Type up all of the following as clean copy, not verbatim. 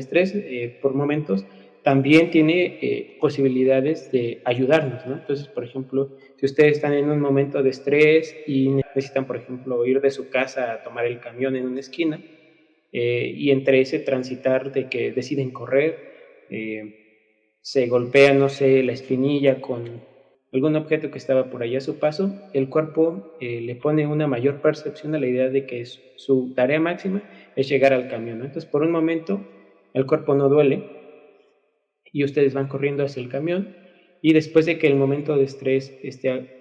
estrés por momentos, también tiene posibilidades de ayudarnos, ¿no? Entonces, por ejemplo, si ustedes están en un momento de estrés y necesitan, por ejemplo, ir de su casa a tomar el camión en una esquina, y entre ese transitar de que deciden correr, se golpea, no sé, la espinilla con algún objeto que estaba por allá a su paso, el cuerpo le pone una mayor percepción a la idea de que su tarea máxima es llegar al camión, ¿no? Entonces, por un momento, el cuerpo no duele y ustedes van corriendo hacia el camión, y después de que el momento de estrés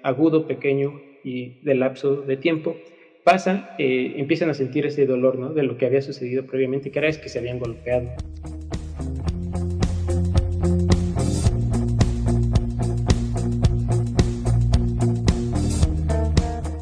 agudo, pequeño y de lapso de tiempo pasa, empiezan a sentir ese dolor, ¿no? De lo que había sucedido previamente, que era es que se habían golpeado.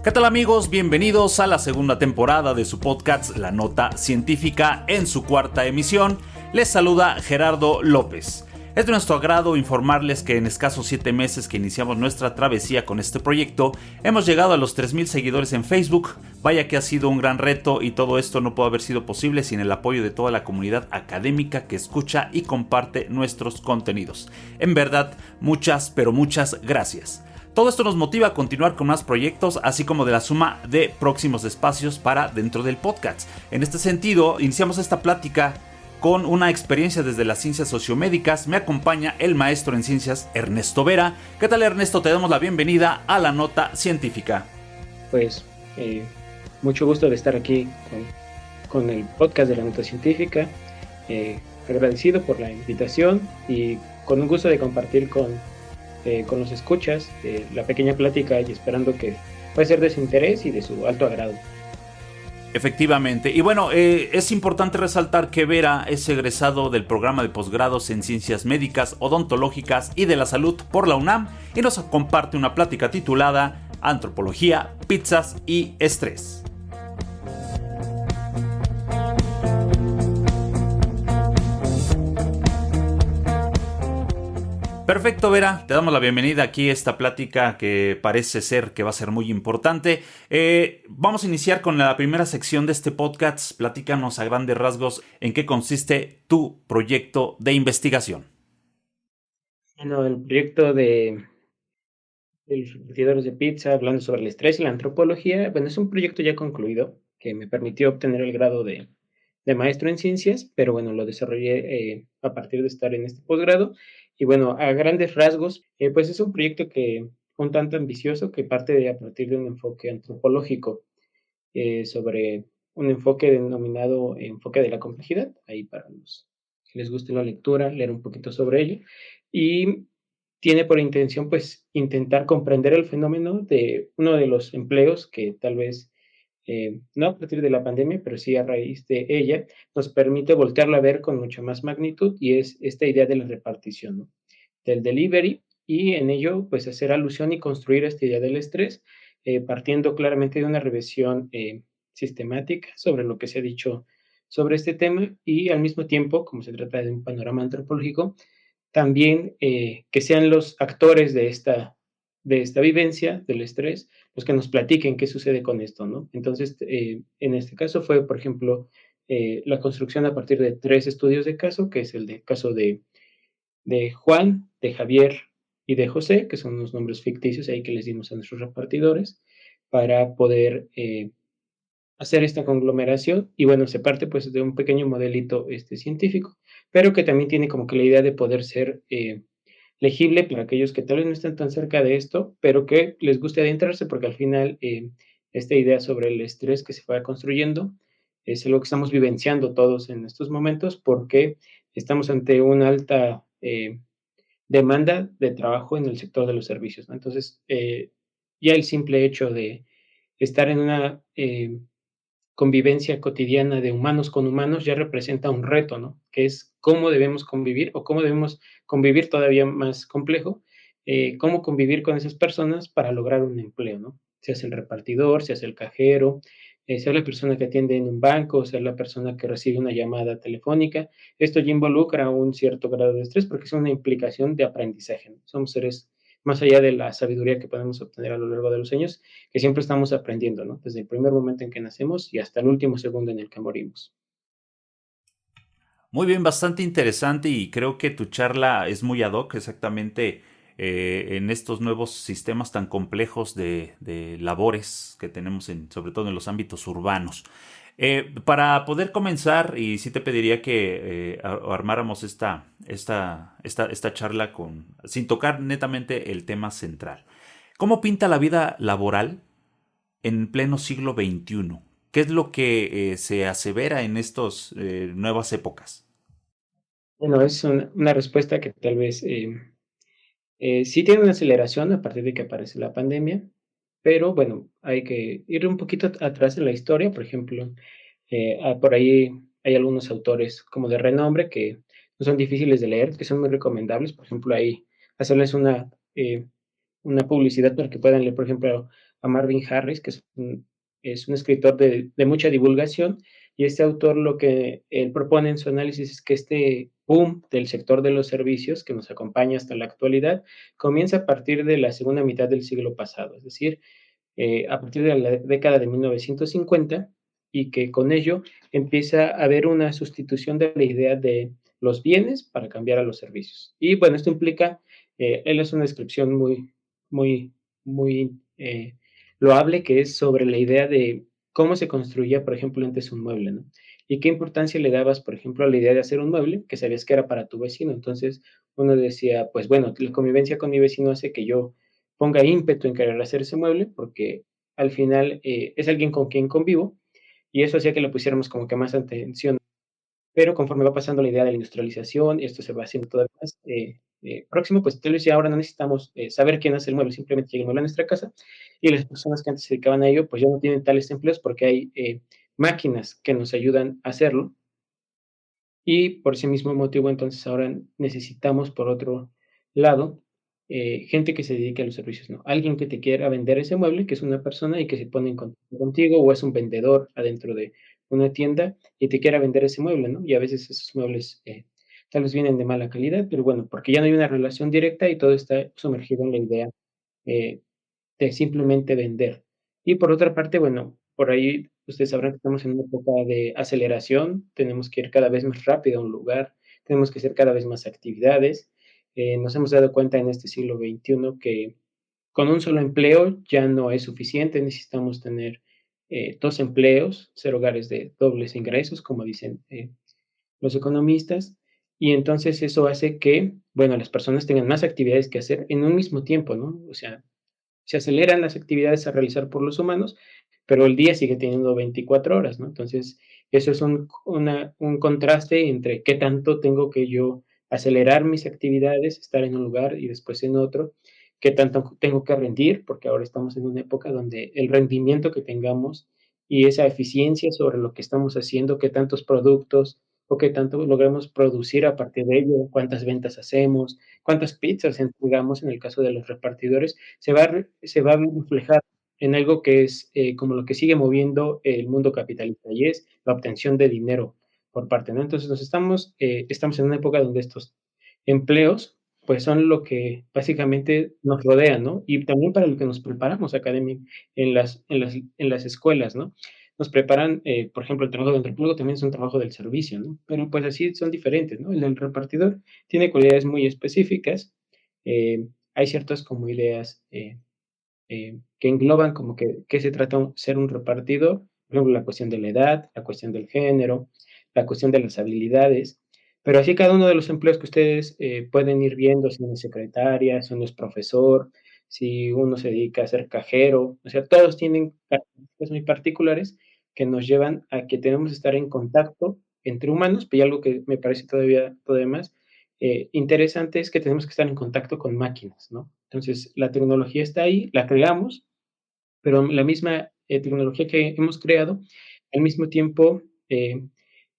¿Qué tal, amigos? Bienvenidos a la segunda temporada de su podcast La Nota Científica en su cuarta emisión. Les saluda Gerardo López. Es de nuestro agrado informarles que en escasos 7 meses que iniciamos nuestra travesía con este proyecto, hemos llegado a los 3,000 seguidores en Facebook. Vaya que ha sido un gran reto, y todo esto no puede haber sido posible sin el apoyo de toda la comunidad académica que escucha y comparte nuestros contenidos. En verdad, muchas, pero muchas gracias. Todo esto nos motiva a continuar con más proyectos, así como de la suma de próximos espacios para dentro del podcast. En este sentido, iniciamos esta plática con una experiencia desde las ciencias sociomédicas. Me acompaña el maestro en ciencias, Ernesto Vera. ¿Qué tal, Ernesto? Te damos la bienvenida a La Nota Científica. Pues mucho gusto de estar aquí con el podcast de La Nota Científica. Agradecido por la invitación y con un gusto de compartir con los escuchas la pequeña plática, y esperando que pueda ser de su interés y de su alto agrado. Efectivamente. Y bueno, es importante resaltar que Vera es egresado del programa de posgrados en Ciencias Médicas, Odontológicas y de la Salud por la UNAM, y nos comparte una plática titulada Antropología, Pizzas y Estrés. Perfecto, Vera, te damos la bienvenida aquí a esta plática que parece ser que va a ser muy importante. Vamos a iniciar con la primera sección de este podcast. Platícanos a grandes rasgos en qué consiste tu proyecto de investigación. Bueno, el proyecto de los repartidores de pizza, hablando sobre el estrés y la antropología, bueno, es un proyecto ya concluido que me permitió obtener el grado de maestro en ciencias, pero bueno, lo desarrollé a partir de estar en este posgrado. Y bueno, a grandes rasgos, pues es un proyecto que un tanto ambicioso, que parte a partir de un enfoque antropológico sobre un enfoque denominado enfoque de la complejidad, ahí para los que les guste la lectura, leer un poquito sobre ello. Y tiene por intención, pues, intentar comprender el fenómeno de uno de los empleos que tal vez, no a partir de la pandemia, pero sí a raíz de ella, nos permite voltearlo a ver con mucha más magnitud, y es esta idea de la repartición, ¿no? Del delivery, y en ello, pues, hacer alusión y construir esta idea del estrés, partiendo claramente de una revisión sistemática sobre lo que se ha dicho sobre este tema, y al mismo tiempo, como se trata de un panorama antropológico, también que sean los actores de esta vivencia del estrés los que nos platiquen qué sucede con esto, ¿no? Entonces, en este caso fue, por ejemplo, la construcción a partir de 3 estudios de caso, que es el de caso de Juan, de Javier y de José, que son los nombres ficticios ahí que les dimos a nuestros repartidores, para poder hacer esta conglomeración. Y bueno, se parte pues de un pequeño modelito científico, pero que también tiene como que la idea de poder ser legible para aquellos que tal vez no estén tan cerca de esto, pero que les guste adentrarse, porque al final esta idea sobre el estrés que se va construyendo es algo que estamos vivenciando todos en estos momentos, porque estamos ante una alta demanda de trabajo en el sector de los servicios, ¿no? Entonces, ya el simple hecho de estar en una convivencia cotidiana de humanos con humanos ya representa un reto, ¿no? Que es cómo debemos convivir, o cómo debemos convivir todavía más complejo, cómo convivir con esas personas para lograr un empleo, ¿no? Seas el repartidor, seas el cajero, sea la persona que atiende en un banco, sea la persona que recibe una llamada telefónica. Esto ya involucra un cierto grado de estrés porque es una implicación de aprendizaje, ¿no? Somos seres más allá de la sabiduría que podemos obtener a lo largo de los años, que siempre estamos aprendiendo, ¿no? Desde el primer momento en que nacemos y hasta el último segundo en el que morimos. Muy bien, bastante interesante y creo que tu charla es muy ad hoc exactamente en estos nuevos sistemas tan complejos de labores que tenemos sobre todo en los ámbitos urbanos. Para poder comenzar, y sí te pediría que armáramos esta charla sin tocar netamente el tema central. ¿Cómo pinta la vida laboral en pleno siglo XXI? ¿Qué es lo que se asevera en estas nuevas épocas? Bueno, es una respuesta que tal vez sí tiene una aceleración a partir de que aparece la pandemia, pero bueno, hay que ir un poquito atrás en la historia. Por ejemplo, por ahí hay algunos autores como de renombre que no son difíciles de leer, que son muy recomendables. Por ejemplo, ahí hacerles una publicidad para que puedan leer, por ejemplo, a Marvin Harris, que es un escritor de mucha divulgación, y este autor lo que él propone en su análisis es que este boom del sector de los servicios que nos acompaña hasta la actualidad comienza a partir de la segunda mitad del siglo pasado, es decir, a partir de la década de 1950, y que con ello empieza a haber una sustitución de la idea de los bienes para cambiar a los servicios. Y bueno, esto implica, él es una descripción muy, muy loable, que es sobre la idea de cómo se construía, por ejemplo, antes un mueble, ¿no? Y qué importancia le dabas, por ejemplo, a la idea de hacer un mueble que sabías que era para tu vecino. Entonces, uno decía, pues bueno, la convivencia con mi vecino hace que yo ponga ímpetu en querer hacer ese mueble, porque al final es alguien con quien convivo, y eso hacía que le pusiéramos como que más atención. Pero conforme va pasando la idea de la industrialización, esto se va haciendo todavía más próximo, pues tal vez ya ahora no necesitamos saber quién hace el mueble, simplemente llega el mueble a nuestra casa, y las personas que antes se dedicaban a ello, pues ya no tienen tales empleos porque hay máquinas que nos ayudan a hacerlo, y por ese mismo motivo, entonces ahora necesitamos, por otro lado, gente que se dedique a los servicios, ¿no? Alguien que te quiera vender ese mueble, que es una persona y que se pone en contacto contigo, o es un vendedor adentro de una tienda y te quiera vender ese mueble, ¿no? Y a veces esos muebles tal vez vienen de mala calidad, pero bueno, porque ya no hay una relación directa y todo está sumergido en la idea eh, de simplemente vender. Y por otra parte, bueno, por ahí ustedes sabrán que estamos en una época de aceleración, tenemos que ir cada vez más rápido a un lugar, tenemos que hacer cada vez más actividades. Nos hemos dado cuenta en este siglo XXI que con un solo empleo ya no es suficiente, necesitamos tener dos empleos, ser hogares de dobles ingresos, como dicen los economistas, y entonces eso hace que, bueno, las personas tengan más actividades que hacer en un mismo tiempo, ¿no? O sea, se aceleran las actividades a realizar por los humanos, pero el día sigue teniendo 24 horas, ¿no? Entonces, eso es un contraste entre qué tanto tengo que yo acelerar mis actividades, estar en un lugar y después en otro, qué tanto tengo que rendir, porque ahora estamos en una época donde el rendimiento que tengamos y esa eficiencia sobre lo que estamos haciendo, qué tantos productos o qué tanto logramos producir a partir de ello, cuántas ventas hacemos, cuántas pizzas entregamos en el caso de los repartidores, se va a ver reflejar en algo que es como lo que sigue moviendo el mundo capitalista, y es la obtención de dinero por parte, ¿no? Entonces estamos en una época donde estos empleos pues son lo que básicamente nos rodea, ¿no? Y también para lo que nos preparamos académicamente en las escuelas, ¿no? Nos preparan, por ejemplo, el trabajo de antropólogo también es un trabajo del servicio, ¿no? Pero pues así son diferentes, ¿no? El del repartidor tiene cualidades muy específicas, hay ciertas como ideas que engloban como que qué se trata ser un repartidor, por ejemplo, la cuestión de la edad, la cuestión del género, la cuestión de las habilidades, pero así cada uno de los empleos que ustedes pueden ir viendo, si uno es secretaria, si uno es profesor, si uno se dedica a ser cajero, o sea, todos tienen características muy particulares que nos llevan a que tenemos que estar en contacto entre humanos, pero hay algo que me parece todavía más interesante es que tenemos que estar en contacto con máquinas, ¿no? Entonces, la tecnología está ahí, la creamos, pero la misma tecnología que hemos creado, al mismo tiempo,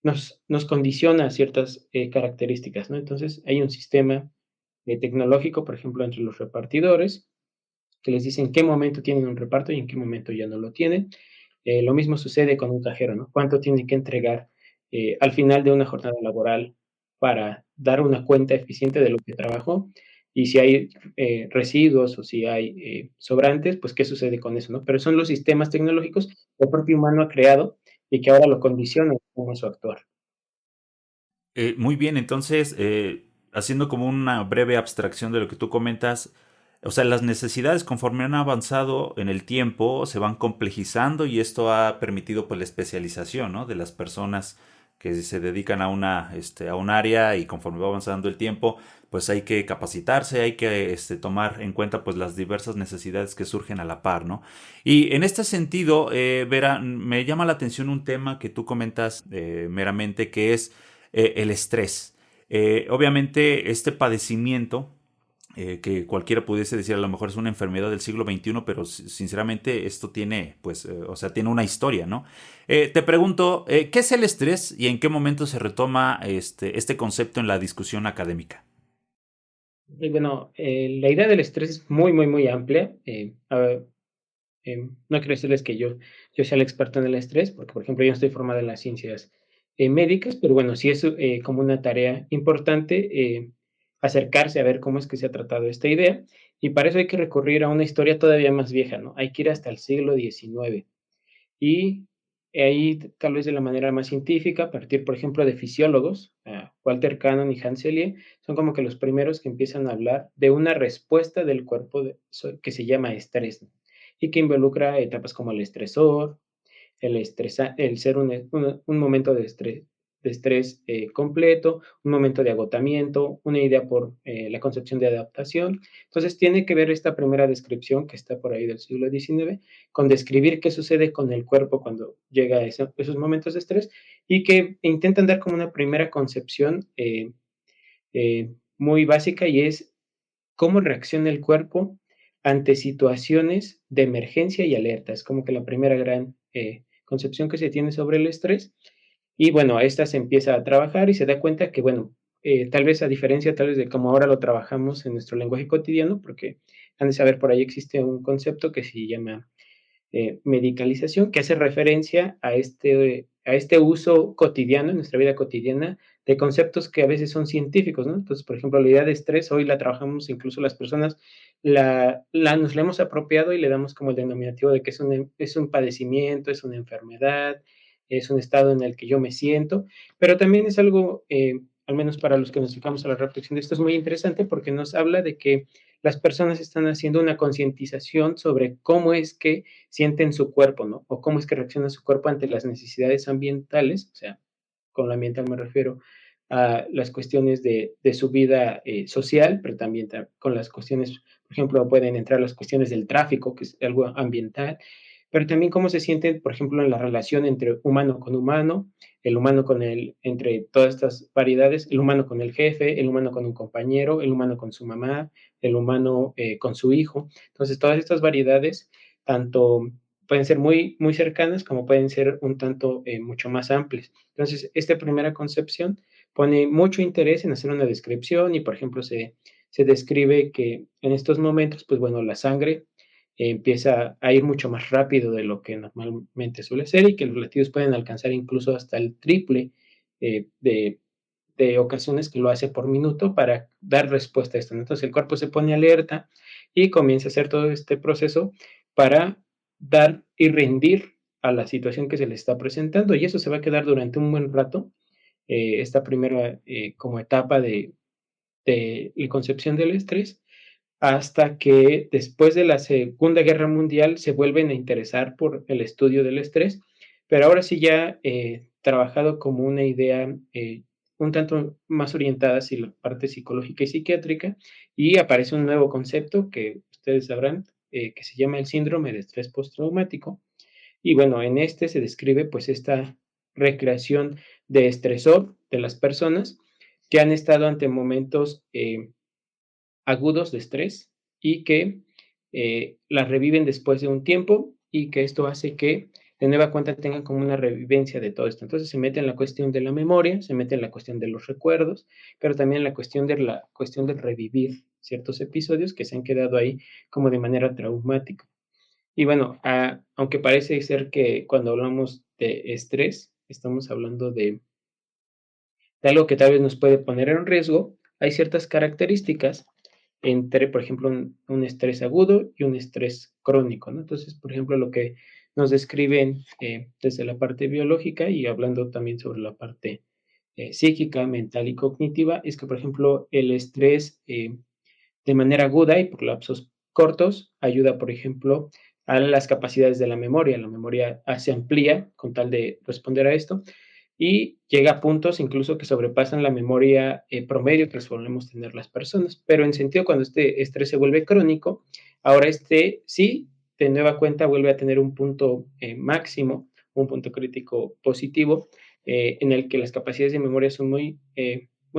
nos condiciona a ciertas características, ¿no? Entonces, hay un sistema tecnológico, por ejemplo, entre los repartidores, que les dice en qué momento tienen un reparto y en qué momento ya no lo tienen. Lo mismo sucede con un cajero, ¿no? ¿Cuánto tiene que entregar al final de una jornada laboral para dar una cuenta eficiente de lo que trabajó? Y si hay residuos o si hay sobrantes, pues qué sucede con eso, ¿no? Pero son los sistemas tecnológicos que el propio humano ha creado y que ahora lo condicionan como su actuar. Muy bien, entonces, haciendo como una breve abstracción de lo que tú comentas, o sea, las necesidades conforme han avanzado en el tiempo se van complejizando y esto ha permitido pues la especialización, ¿no? De las personas que se dedican a a un área y conforme va avanzando el tiempo, pues hay que capacitarse, hay que tomar en cuenta pues las diversas necesidades que surgen a la par, ¿no? Y en este sentido, Vera, me llama la atención un tema que tú comentas meramente, que es el estrés. Obviamente este padecimiento, que cualquiera pudiese decir a lo mejor es una enfermedad del siglo XXI, pero sinceramente esto tiene, pues, o sea, tiene una historia, ¿no? Te pregunto, ¿qué es el estrés y en qué momento se retoma este concepto en la discusión académica? Y bueno, la idea del estrés es muy, muy, muy amplia. No quiero decirles que yo sea el experto en el estrés, porque, por ejemplo, yo no estoy formado en las ciencias médicas, pero bueno, sí es como una tarea importante acercarse a ver cómo es que se ha tratado esta idea. Y para eso hay que recurrir a una historia todavía más vieja, ¿no? Hay que ir hasta el siglo XIX. Y ahí, tal vez de la manera más científica, a partir, por ejemplo, de fisiólogos, Walter Cannon y Hans Selye, son como que los primeros que empiezan a hablar de una respuesta del cuerpo que se llama estrés, ¿no? Y que involucra etapas como el estresor, el ser un momento de estrés completo, un momento de agotamiento, una idea por la concepción de adaptación. Entonces tiene que ver esta primera descripción que está por ahí del siglo XIX con describir qué sucede con el cuerpo cuando llega a esos momentos de estrés y que intentan dar como una primera concepción muy básica y es cómo reacciona el cuerpo ante situaciones de emergencia y alerta. Es como que la primera gran concepción que se tiene sobre el estrés. Y bueno, a esta se empieza a trabajar y se da cuenta que, bueno, tal vez a diferencia tal vez de como ahora lo trabajamos en nuestro lenguaje cotidiano, porque han de saber por ahí existe un concepto que se llama medicalización, que hace referencia a este uso cotidiano, en nuestra vida cotidiana, de conceptos que a veces son científicos, ¿no? Entonces, por ejemplo, la idea de estrés, hoy la trabajamos incluso las personas, nos la hemos apropiado y le damos como el denominativo de que es un padecimiento, es una enfermedad, es un estado en el que yo me siento, pero también es algo, al menos para los que nos dedicamos a la reflexión de esto, es muy interesante porque nos habla de que las personas están haciendo una concientización sobre cómo es que sienten su cuerpo, ¿no? O cómo es que reacciona su cuerpo ante las necesidades ambientales, o sea, con lo ambiental me refiero a las cuestiones de su vida social, pero también con las cuestiones, por ejemplo, pueden entrar las cuestiones del tráfico, que es algo ambiental, pero también cómo se sienten, por ejemplo, en la relación entre humano con humano, el humano con entre todas estas variedades, el humano con el jefe, el humano con un compañero, el humano con su mamá, el humano con su hijo. Entonces, todas estas variedades, tanto pueden ser muy, muy cercanas como pueden ser un tanto mucho más amplias. Entonces, esta primera concepción pone mucho interés en hacer una descripción y, por ejemplo, se describe que en estos momentos, pues bueno, la sangre empieza a ir mucho más rápido de lo que normalmente suele ser y que los latidos pueden alcanzar incluso hasta el triple de ocasiones que lo hace por minuto para dar respuesta a esto, ¿no? Entonces el cuerpo se pone alerta y comienza a hacer todo este proceso para dar y rendir a la situación que se le está presentando y eso se va a quedar durante un buen rato, esta primera como etapa de la concepción del estrés, hasta que después de la Segunda Guerra Mundial se vuelven a interesar por el estudio del estrés, pero ahora sí ya trabajado como una idea un tanto más orientada hacia la parte psicológica y psiquiátrica, y aparece un nuevo concepto que ustedes sabrán, que se llama el síndrome de estrés postraumático. Y bueno, en este se describe pues esta recreación de estresor de las personas que han estado ante momentos agudos de estrés y que las reviven después de un tiempo y que esto hace que de nueva cuenta tengan como una revivencia de todo esto. Entonces se mete en la cuestión de la memoria, se mete en la cuestión de los recuerdos, pero también en la cuestión de revivir ciertos episodios que se han quedado ahí como de manera traumática. Y bueno, aunque parece ser que cuando hablamos de estrés, estamos hablando de algo que tal vez nos puede poner en riesgo, hay ciertas características entre, por ejemplo, un estrés agudo y un estrés crónico, ¿no? Entonces, por ejemplo, lo que nos describen desde la parte biológica y hablando también sobre la parte psíquica, mental y cognitiva, es que, por ejemplo, el estrés de manera aguda y por lapsos cortos ayuda, por ejemplo, a las capacidades de la memoria. La memoria se amplía con tal de responder a esto y llega a puntos incluso que sobrepasan la memoria promedio que solemos tener las personas. Pero en sentido, cuando este estrés se vuelve crónico, ahora este sí, de nueva cuenta, vuelve a tener un punto máximo, un punto crítico positivo, en el que las capacidades de memoria son muy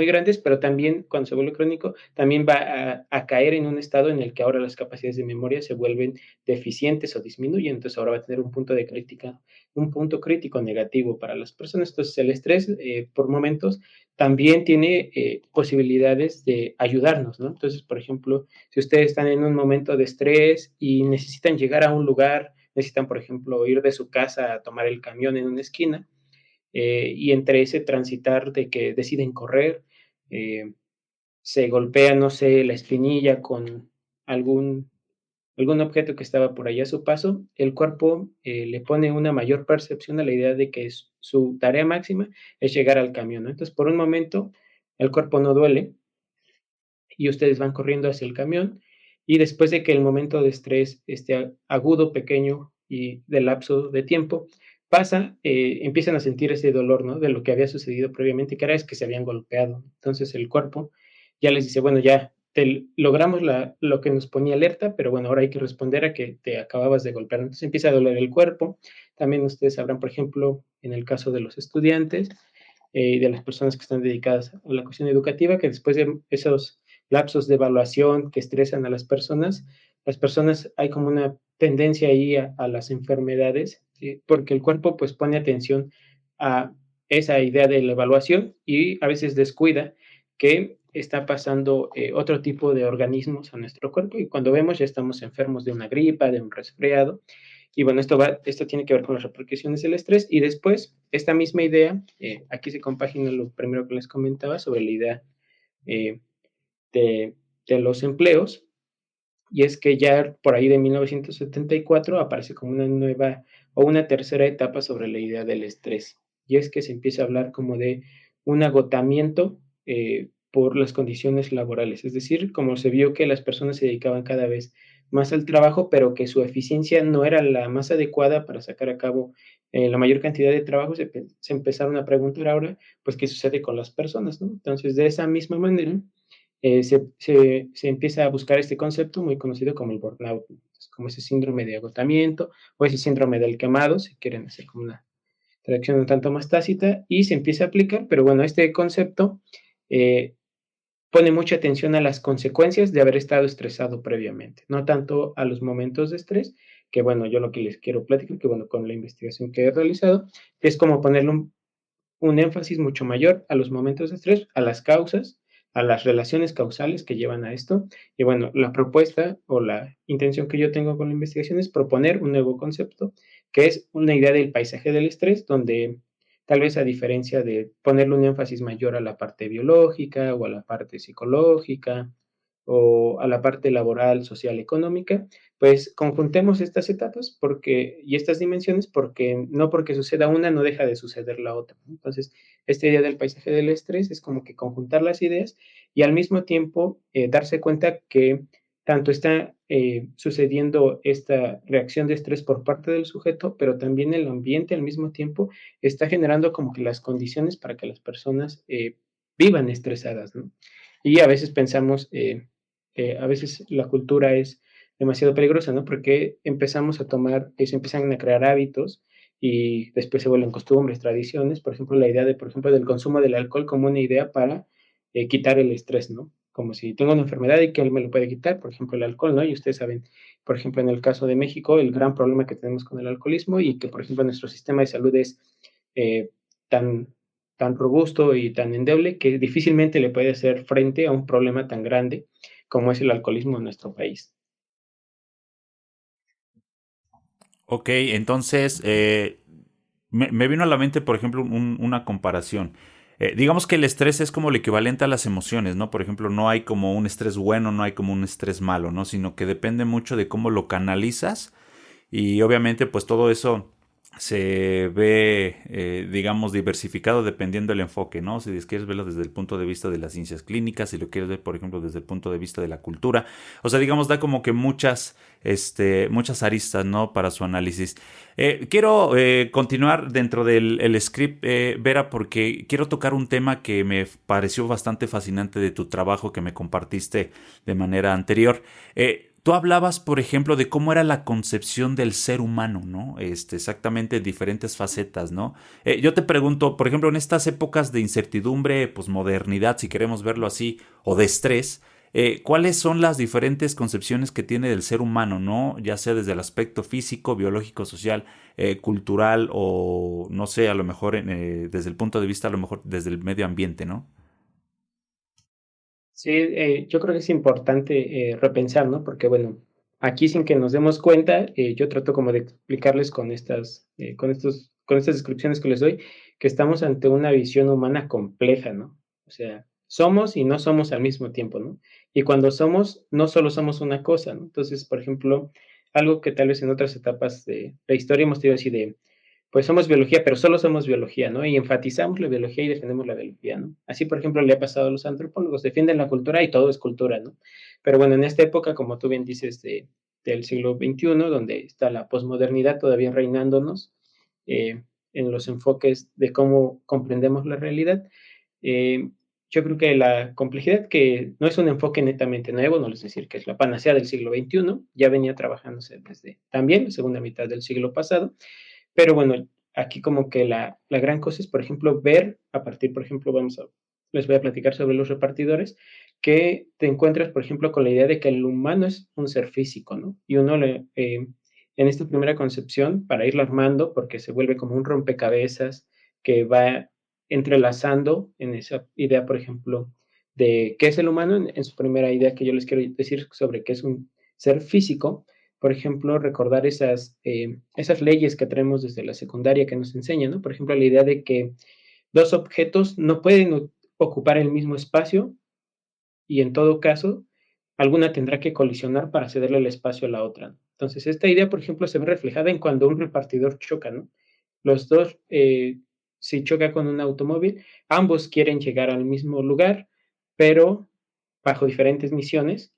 grandes, pero también cuando se vuelve crónico, también va a caer en un estado en el que ahora las capacidades de memoria se vuelven deficientes o disminuyen. Entonces ahora va a tener un punto de crítica, un punto crítico negativo para las personas. Entonces el estrés, por momentos, también tiene posibilidades de ayudarnos, ¿no? Entonces, por ejemplo, si ustedes están en un momento de estrés y necesitan llegar a un lugar, necesitan, por ejemplo, ir de su casa a tomar el camión en una esquina, y entre ese transitar de que deciden correr, eh, se golpea, no sé, la espinilla con algún, algún objeto que estaba por allá a su paso, el cuerpo le pone una mayor percepción a la idea de que su tarea máxima es llegar al camión, ¿no? Entonces, por un momento, el cuerpo no duele y ustedes van corriendo hacia el camión y después de que el momento de estrés esté agudo, pequeño y de lapso de tiempo pasa, empiezan a sentir ese dolor, ¿no? De lo que había sucedido previamente, que era es que se habían golpeado. Entonces el cuerpo ya les dice, bueno, ya logramos lo que nos ponía alerta, pero bueno, ahora hay que responder a que te acababas de golpear. Entonces empieza a doler el cuerpo. También ustedes sabrán, por ejemplo, en el caso de los estudiantes y de las personas que están dedicadas a la cuestión educativa, que después de esos lapsos de evaluación que estresan a las personas hay como una tendencia ahí a las enfermedades, ¿sí? Porque el cuerpo pues pone atención a esa idea de la evaluación y a veces descuida que está pasando otro tipo de organismos a nuestro cuerpo y cuando vemos ya estamos enfermos de una gripa, de un resfriado y bueno, esto tiene que ver con las repercusiones del estrés y después esta misma idea, aquí se compagina lo primero que les comentaba sobre la idea eh, de, de los empleos, y es que ya por ahí de 1974 aparece como una nueva o una tercera etapa sobre la idea del estrés, y es que se empieza a hablar como de un agotamiento por las condiciones laborales, es decir, como se vio que las personas se dedicaban cada vez más al trabajo, pero que su eficiencia no era la más adecuada para sacar a cabo la mayor cantidad de trabajo, se empezaron a preguntar ahora, pues, ¿qué sucede con las personas, ¿no? Entonces, de esa misma manera, se empieza a buscar este concepto muy conocido como el burnout, ¿no? Como ese síndrome de agotamiento o ese síndrome del quemado, si quieren hacer como una traducción un tanto más tácita, y se empieza a aplicar, pero bueno, este concepto eh, pone mucha atención a las consecuencias de haber estado estresado previamente, no tanto a los momentos de estrés, que bueno, yo lo que les quiero platicar, que bueno, con la investigación que he realizado, es como ponerle un énfasis mucho mayor a los momentos de estrés, a las causas, a las relaciones causales que llevan a esto. Y bueno, la propuesta o la intención que yo tengo con la investigación es proponer un nuevo concepto, que es una idea del paisaje del estrés, donde tal vez a diferencia de ponerle un énfasis mayor a la parte biológica o a la parte psicológica o a la parte laboral, social, económica, pues conjuntemos estas etapas y estas dimensiones porque no porque suceda una no deja de suceder la otra, ¿no? Entonces, esta idea del paisaje del estrés es como que conjuntar las ideas y al mismo tiempo darse cuenta que tanto está sucediendo esta reacción de estrés por parte del sujeto, pero también el ambiente al mismo tiempo está generando como que las condiciones para que las personas vivan estresadas, ¿no? Y a veces pensamos, a veces la cultura es demasiado peligrosa, ¿no? Porque empezamos a tomar, se empiezan a crear hábitos y después se vuelven costumbres, tradiciones. Por ejemplo, la idea de, por ejemplo, del consumo del alcohol como una idea para quitar el estrés, ¿no? Como si tengo una enfermedad y que él me lo puede quitar, por ejemplo, el alcohol, ¿no? Y ustedes saben, por ejemplo, en el caso de México, el gran problema que tenemos con el alcoholismo y que, por ejemplo, nuestro sistema de salud es eh, tan, tan robusto y tan endeble que difícilmente le puede hacer frente a un problema tan grande como es el alcoholismo en nuestro país. Ok, entonces me vino a la mente, por ejemplo, una comparación. Digamos que el estrés es como el equivalente a las emociones, ¿no? Por ejemplo, no hay como un estrés bueno, no hay como un estrés malo, ¿no? Sino que depende mucho de cómo lo canalizas y obviamente pues todo eso se ve, digamos, diversificado dependiendo del enfoque, ¿no? Si quieres verlo desde el punto de vista de las ciencias clínicas, si lo quieres ver, por ejemplo, desde el punto de vista de la cultura. O sea, digamos, da como que muchas aristas, ¿no? Para su análisis. Quiero continuar dentro del el script, Vera, porque quiero tocar un tema que me pareció bastante fascinante de tu trabajo que me compartiste de manera anterior. Tú hablabas, por ejemplo, de cómo era la concepción del ser humano, ¿no? Exactamente en diferentes facetas, ¿no? Yo te pregunto, por ejemplo, en estas épocas de incertidumbre, posmodernidad, si queremos verlo así, o de estrés, ¿cuáles son las diferentes concepciones que tiene del ser humano, ¿no? Ya sea desde el aspecto físico, biológico, social, cultural o, no sé, a lo mejor desde el punto de vista, a lo mejor desde el medio ambiente, ¿no? Sí, yo creo que es importante repensar, ¿no? Porque bueno, aquí sin que nos demos cuenta, yo trato como de explicarles con estas descripciones que les doy, que estamos ante una visión humana compleja, ¿no? O sea, somos y no somos al mismo tiempo, ¿no? Y cuando somos, no solo somos una cosa, ¿no? Entonces, por ejemplo, algo que tal vez en otras etapas de la historia hemos tenido así de pues somos biología, pero solo somos biología, ¿no? Y enfatizamos la biología y defendemos la biología, ¿no? Así, por ejemplo, le ha pasado a los antropólogos, defienden la cultura y todo es cultura, ¿no? Pero bueno, en esta época, como tú bien dices, del siglo XXI, donde está la posmodernidad todavía reinándonos, eh, en los enfoques de cómo comprendemos la realidad, eh, yo creo que la complejidad, que no es un enfoque netamente nuevo, no es decir que es la panacea del siglo XXI, ya venía trabajándose desde también la segunda mitad del siglo pasado, pero bueno, aquí como que la gran cosa es, por ejemplo, ver a partir, por ejemplo, les voy a platicar sobre los repartidores, que te encuentras, por ejemplo, con la idea de que el humano es un ser físico, ¿no? Y uno en esta primera concepción, para irlo armando, porque se vuelve como un rompecabezas que va entrelazando en esa idea, por ejemplo, de qué es el humano, en su primera idea que yo les quiero decir sobre qué es un ser físico, por ejemplo, recordar esas leyes que traemos desde la secundaria que nos enseñan, ¿no? Por ejemplo, la idea de que dos objetos no pueden ocupar el mismo espacio y en todo caso, alguna tendrá que colisionar para cederle el espacio a la otra. Entonces, esta idea, por ejemplo, se ve reflejada en cuando un repartidor choca, ¿no? Los dos, si choca con un automóvil, ambos quieren llegar al mismo lugar, pero bajo diferentes misiones,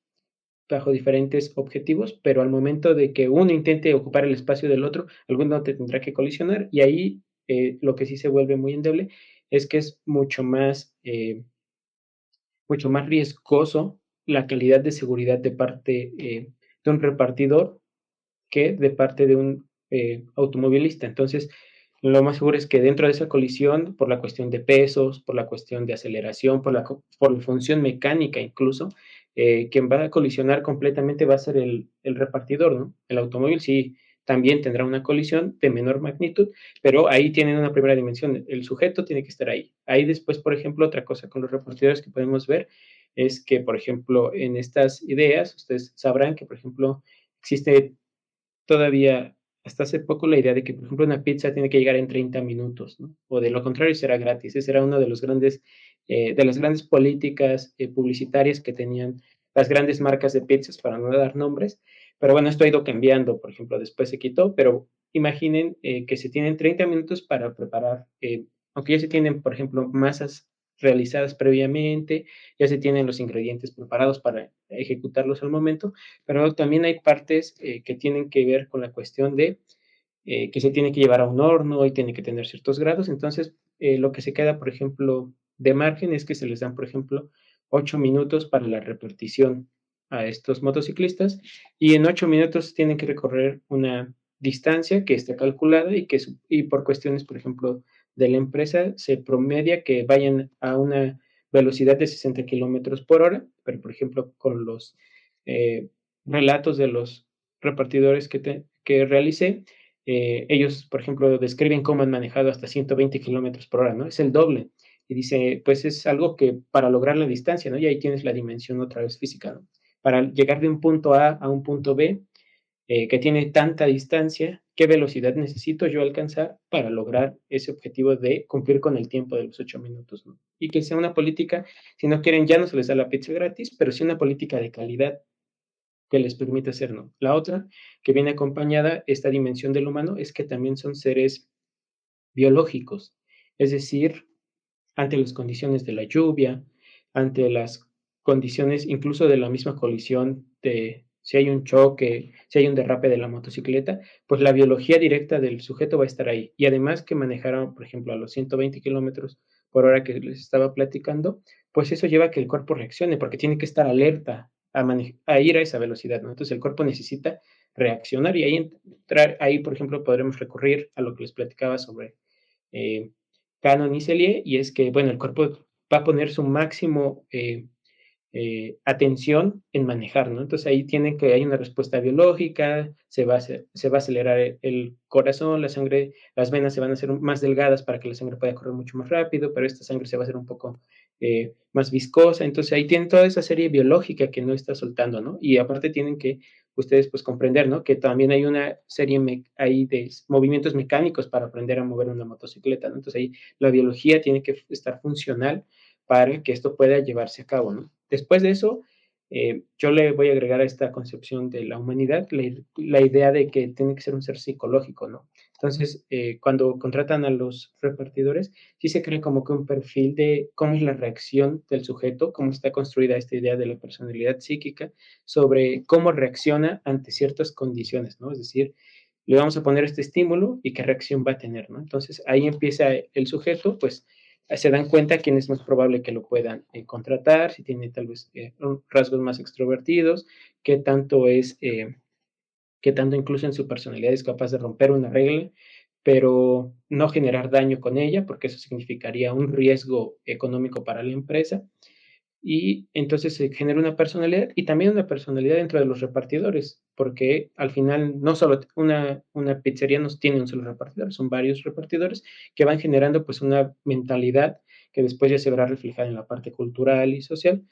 bajo diferentes objetivos, pero al momento de que uno intente ocupar el espacio del otro, alguno te tendrá que colisionar y ahí lo que sí se vuelve muy endeble es que es mucho más riesgoso la calidad de seguridad de parte de un repartidor que de parte de un automovilista. Entonces, lo más seguro es que dentro de esa colisión, por la cuestión de pesos, por la cuestión de aceleración, por la función mecánica incluso, quien va a colisionar completamente va a ser el repartidor, ¿no? El automóvil sí también tendrá una colisión de menor magnitud, pero ahí tienen una primera dimensión. El sujeto tiene que estar ahí. Ahí después, por ejemplo, otra cosa con los repartidores que podemos ver es que, por ejemplo, en estas ideas, ustedes sabrán que, por ejemplo, existe todavía hasta hace poco la idea de que, por ejemplo, una pizza tiene que llegar en 30 minutos, ¿no? O de lo contrario será gratis. Esa era una de de las grandes políticas publicitarias que tenían las grandes marcas de pizzas, para no dar nombres. Pero bueno, esto ha ido cambiando, por ejemplo, después se quitó, pero imaginen que se tienen 30 minutos para preparar, aunque ya se tienen, por ejemplo, masas realizadas previamente, ya se tienen los ingredientes preparados para ejecutarlos al momento, pero también hay partes que tienen que ver con la cuestión de que se tiene que llevar a un horno y tiene que tener ciertos grados. Entonces, lo que se queda, por ejemplo, de margen es que se les dan, por ejemplo, 8 minutos para la repartición a estos motociclistas y en 8 minutos tienen que recorrer una distancia que está calculada y por cuestiones, por ejemplo, de la empresa, se promedia que vayan a una velocidad de 60 kilómetros por hora, pero por ejemplo, con los eh, relatos de los repartidores que realicé, ellos, por ejemplo, describen cómo han manejado hasta 120 kilómetros por hora, ¿no? Es el doble. Y dice, pues es algo que para lograr la distancia, ¿no? Y ahí tienes la dimensión otra vez física, ¿no? Para llegar de un punto A un punto B, que tiene tanta distancia, ¿qué velocidad necesito yo alcanzar para lograr ese objetivo de cumplir con el tiempo de los 8 minutos, ¿no? Y que sea una política, si no quieren, ya no se les da la pizza gratis, pero sí una política de calidad que les permite hacer, ¿no? La otra, que viene acompañada, esta dimensión del humano, es que también son seres biológicos, es decir, ante las condiciones de la lluvia, ante las condiciones incluso de la misma colisión, de si hay un choque, si hay un derrape de la motocicleta, pues la biología directa del sujeto va a estar ahí. Y además que manejaron, por ejemplo, a los 120 kilómetros por hora que les estaba platicando, pues eso lleva a que el cuerpo reaccione, porque tiene que estar alerta a ir a esa velocidad, ¿no? Entonces el cuerpo necesita reaccionar y ahí, por ejemplo, podremos recurrir a lo que les platicaba sobre eh, Canon y Cellier, y es que, bueno, el cuerpo va a poner su máximo atención en manejar, ¿no? Entonces ahí tiene que hay una respuesta biológica, se va a acelerar el corazón, la sangre, las venas se van a hacer más delgadas para que la sangre pueda correr mucho más rápido, pero esta sangre se va a hacer un poco más viscosa, entonces ahí tienen toda esa serie biológica que no está soltando, ¿no? Y aparte tienen que ustedes pues comprender, ¿no? Que también hay una serie ahí de movimientos mecánicos para aprender a mover una motocicleta, ¿no? Entonces ahí la biología tiene que estar funcional para que esto pueda llevarse a cabo, ¿no? Después de eso, yo le voy a agregar a esta concepción de la humanidad la idea de que tiene que ser un ser psicológico, ¿no? Entonces, cuando contratan a los repartidores, sí se crea como que un perfil de cómo es la reacción del sujeto, cómo está construida esta idea de la personalidad psíquica, sobre cómo reacciona ante ciertas condiciones, ¿no? Es decir, le vamos a poner este estímulo y qué reacción va a tener, ¿no? Entonces, ahí empieza el sujeto, pues, se dan cuenta quién es más probable que lo puedan contratar, si tiene tal vez rasgos más extrovertidos, qué tanto es, qué tanto incluso en su personalidad es capaz de romper una regla, pero no generar daño con ella, porque eso significaría un riesgo económico para la empresa. Y entonces se genera una personalidad y también una personalidad dentro de los repartidores, porque al final no solo una pizzería no tiene un solo repartidor, son varios repartidores que van generando pues una mentalidad que después ya se verá reflejada en la parte cultural y social,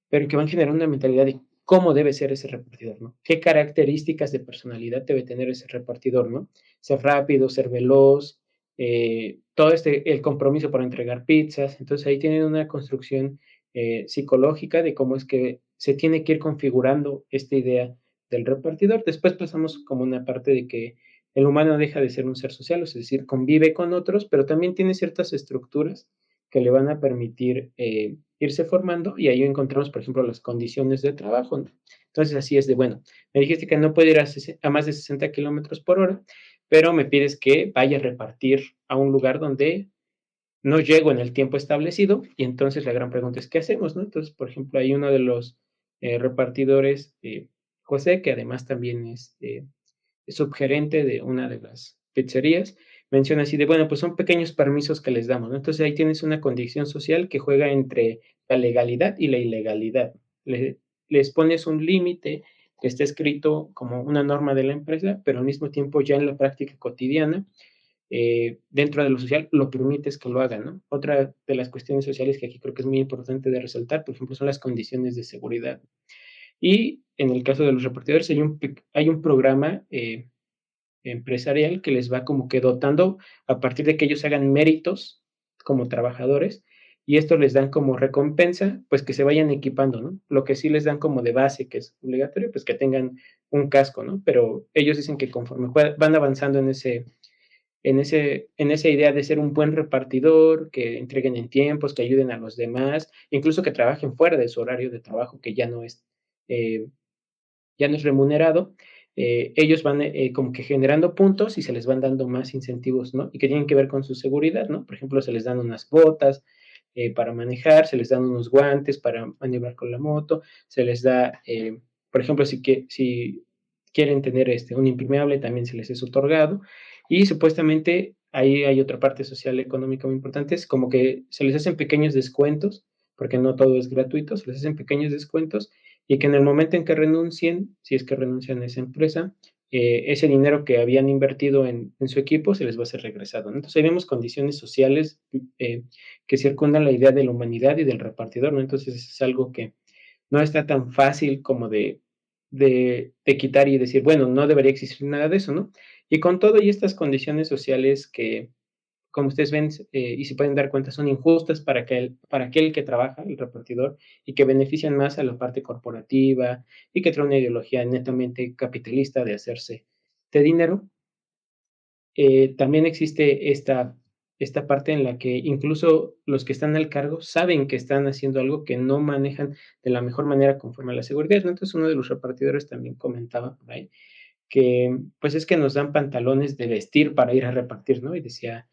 pero que van generando una mentalidad de cómo debe ser ese repartidor, ¿no? ¿Qué características de personalidad debe tener ese repartidor, ¿no? Ser rápido, ser veloz, todo el compromiso para entregar pizzas. Entonces ahí tienen una construcción psicológica de cómo es que se tiene que ir configurando esta idea del repartidor. Después pasamos como una parte de que el humano deja de ser un ser social, es decir, convive con otros, pero también tiene ciertas estructuras que le van a permitir irse formando y ahí encontramos, por ejemplo, las condiciones de trabajo, ¿no? Entonces, así es de, bueno, me dijiste que no puede ir a más de 60 kilómetros por hora, pero me pides que vaya a repartir a un lugar donde no llego en el tiempo establecido y entonces la gran pregunta es, ¿qué hacemos, no? Entonces, por ejemplo, hay uno de los repartidores, José, que además también es subgerente de una de las pizzerías, menciona así de, bueno, pues son pequeños permisos que les damos, ¿no? Entonces ahí tienes una condición social que juega entre la legalidad y la ilegalidad. Les pones un límite que está escrito como una norma de la empresa, pero al mismo tiempo ya en la práctica cotidiana, dentro de lo social, lo permites que lo hagan, ¿no? Otra de las cuestiones sociales que aquí creo que es muy importante de resaltar, por ejemplo, son las condiciones de seguridad. Y en el caso de los repartidores hay un programa empresarial que les va como que dotando a partir de que ellos hagan méritos como trabajadores y esto les dan como recompensa, pues que se vayan equipando, ¿no? Lo que sí les dan como de base, que es obligatorio, pues que tengan un casco, ¿no? Pero ellos dicen que conforme van avanzando en esa idea de ser un buen repartidor, que entreguen en tiempos, que ayuden a los demás, incluso que trabajen fuera de su horario de trabajo, que eh, ya no es remunerado, ellos van como que generando puntos y se les van dando más incentivos, ¿no? Y que tienen que ver con su seguridad, ¿no? Por ejemplo, se les dan unas botas para manejar, se les dan unos guantes para maniobrar con la moto, se les da, por ejemplo, si quieren tener un impermeable, también se les es otorgado. Y supuestamente ahí hay otra parte social económica muy importante, es como que se les hacen pequeños descuentos, porque no todo es gratuito, se les hacen pequeños descuentos y que en el momento en que renuncien, si es que renuncian a esa empresa, ese dinero que habían invertido en su equipo se les va a ser regresado, ¿no? Entonces ahí vemos condiciones sociales que circundan la idea de la humanidad y del repartidor, ¿no? Entonces es algo que no está tan fácil como de quitar y decir, bueno, no debería existir nada de eso, ¿no? Y con todo y estas condiciones sociales que como ustedes ven y se pueden dar cuenta, son injustas para aquel que trabaja, el repartidor, y que benefician más a la parte corporativa y que trae una ideología netamente capitalista de hacerse de dinero. También existe esta parte en la que incluso los que están al cargo saben que están haciendo algo que no manejan de la mejor manera conforme a la seguridad, ¿no? Entonces, uno de los repartidores también comentaba por ahí que, pues, es que nos dan pantalones de vestir para ir a repartir, ¿no? Y decía: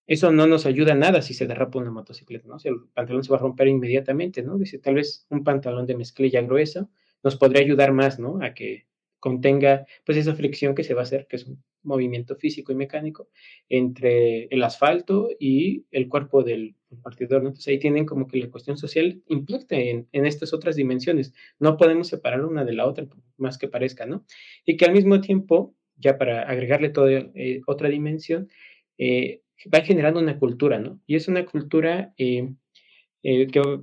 "Eso no nos ayuda a nada si se derrapa una motocicleta, ¿no? O sea, el pantalón se va a romper inmediatamente", ¿no? Dice: "Tal vez un pantalón de mezclilla grueso nos podría ayudar más, ¿no? A que contenga, pues, esa fricción que se va a hacer, que es un movimiento físico y mecánico entre el asfalto y el cuerpo del repartidor", ¿no? Entonces, ahí tienen como que la cuestión social impacta en estas otras dimensiones. No podemos separar una de la otra, por más que parezca, ¿no? Y que al mismo tiempo, ya para agregarle toda otra dimensión, va generando una cultura, ¿no? Y es una cultura que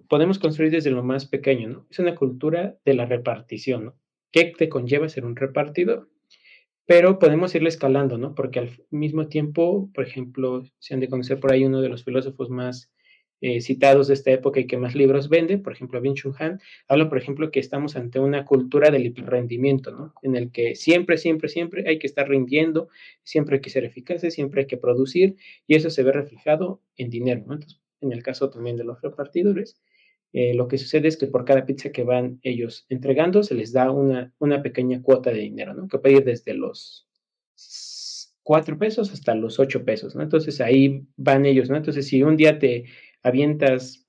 podemos construir desde lo más pequeño, ¿no? Es una cultura de la repartición, ¿no? ¿Qué te conlleva ser un repartidor? Pero podemos irle escalando, ¿no? Porque al mismo tiempo, por ejemplo, se han de conocer por ahí uno de los filósofos más citados de esta época y que más libros vende, por ejemplo, Byung-Chul Han, habla, por ejemplo, que estamos ante una cultura del hiperrendimiento, ¿no? En el que siempre, siempre, siempre hay que estar rindiendo, siempre hay que ser eficaces, siempre hay que producir, y eso se ve reflejado en dinero, ¿no? Entonces, en el caso también de los repartidores, lo que sucede es que por cada pizza que van ellos entregando, se les da una pequeña cuota de dinero, ¿no? Que puede ir desde los 4 pesos hasta los 8 pesos, ¿no? Entonces ahí van ellos, ¿no? Entonces, si un día te avientas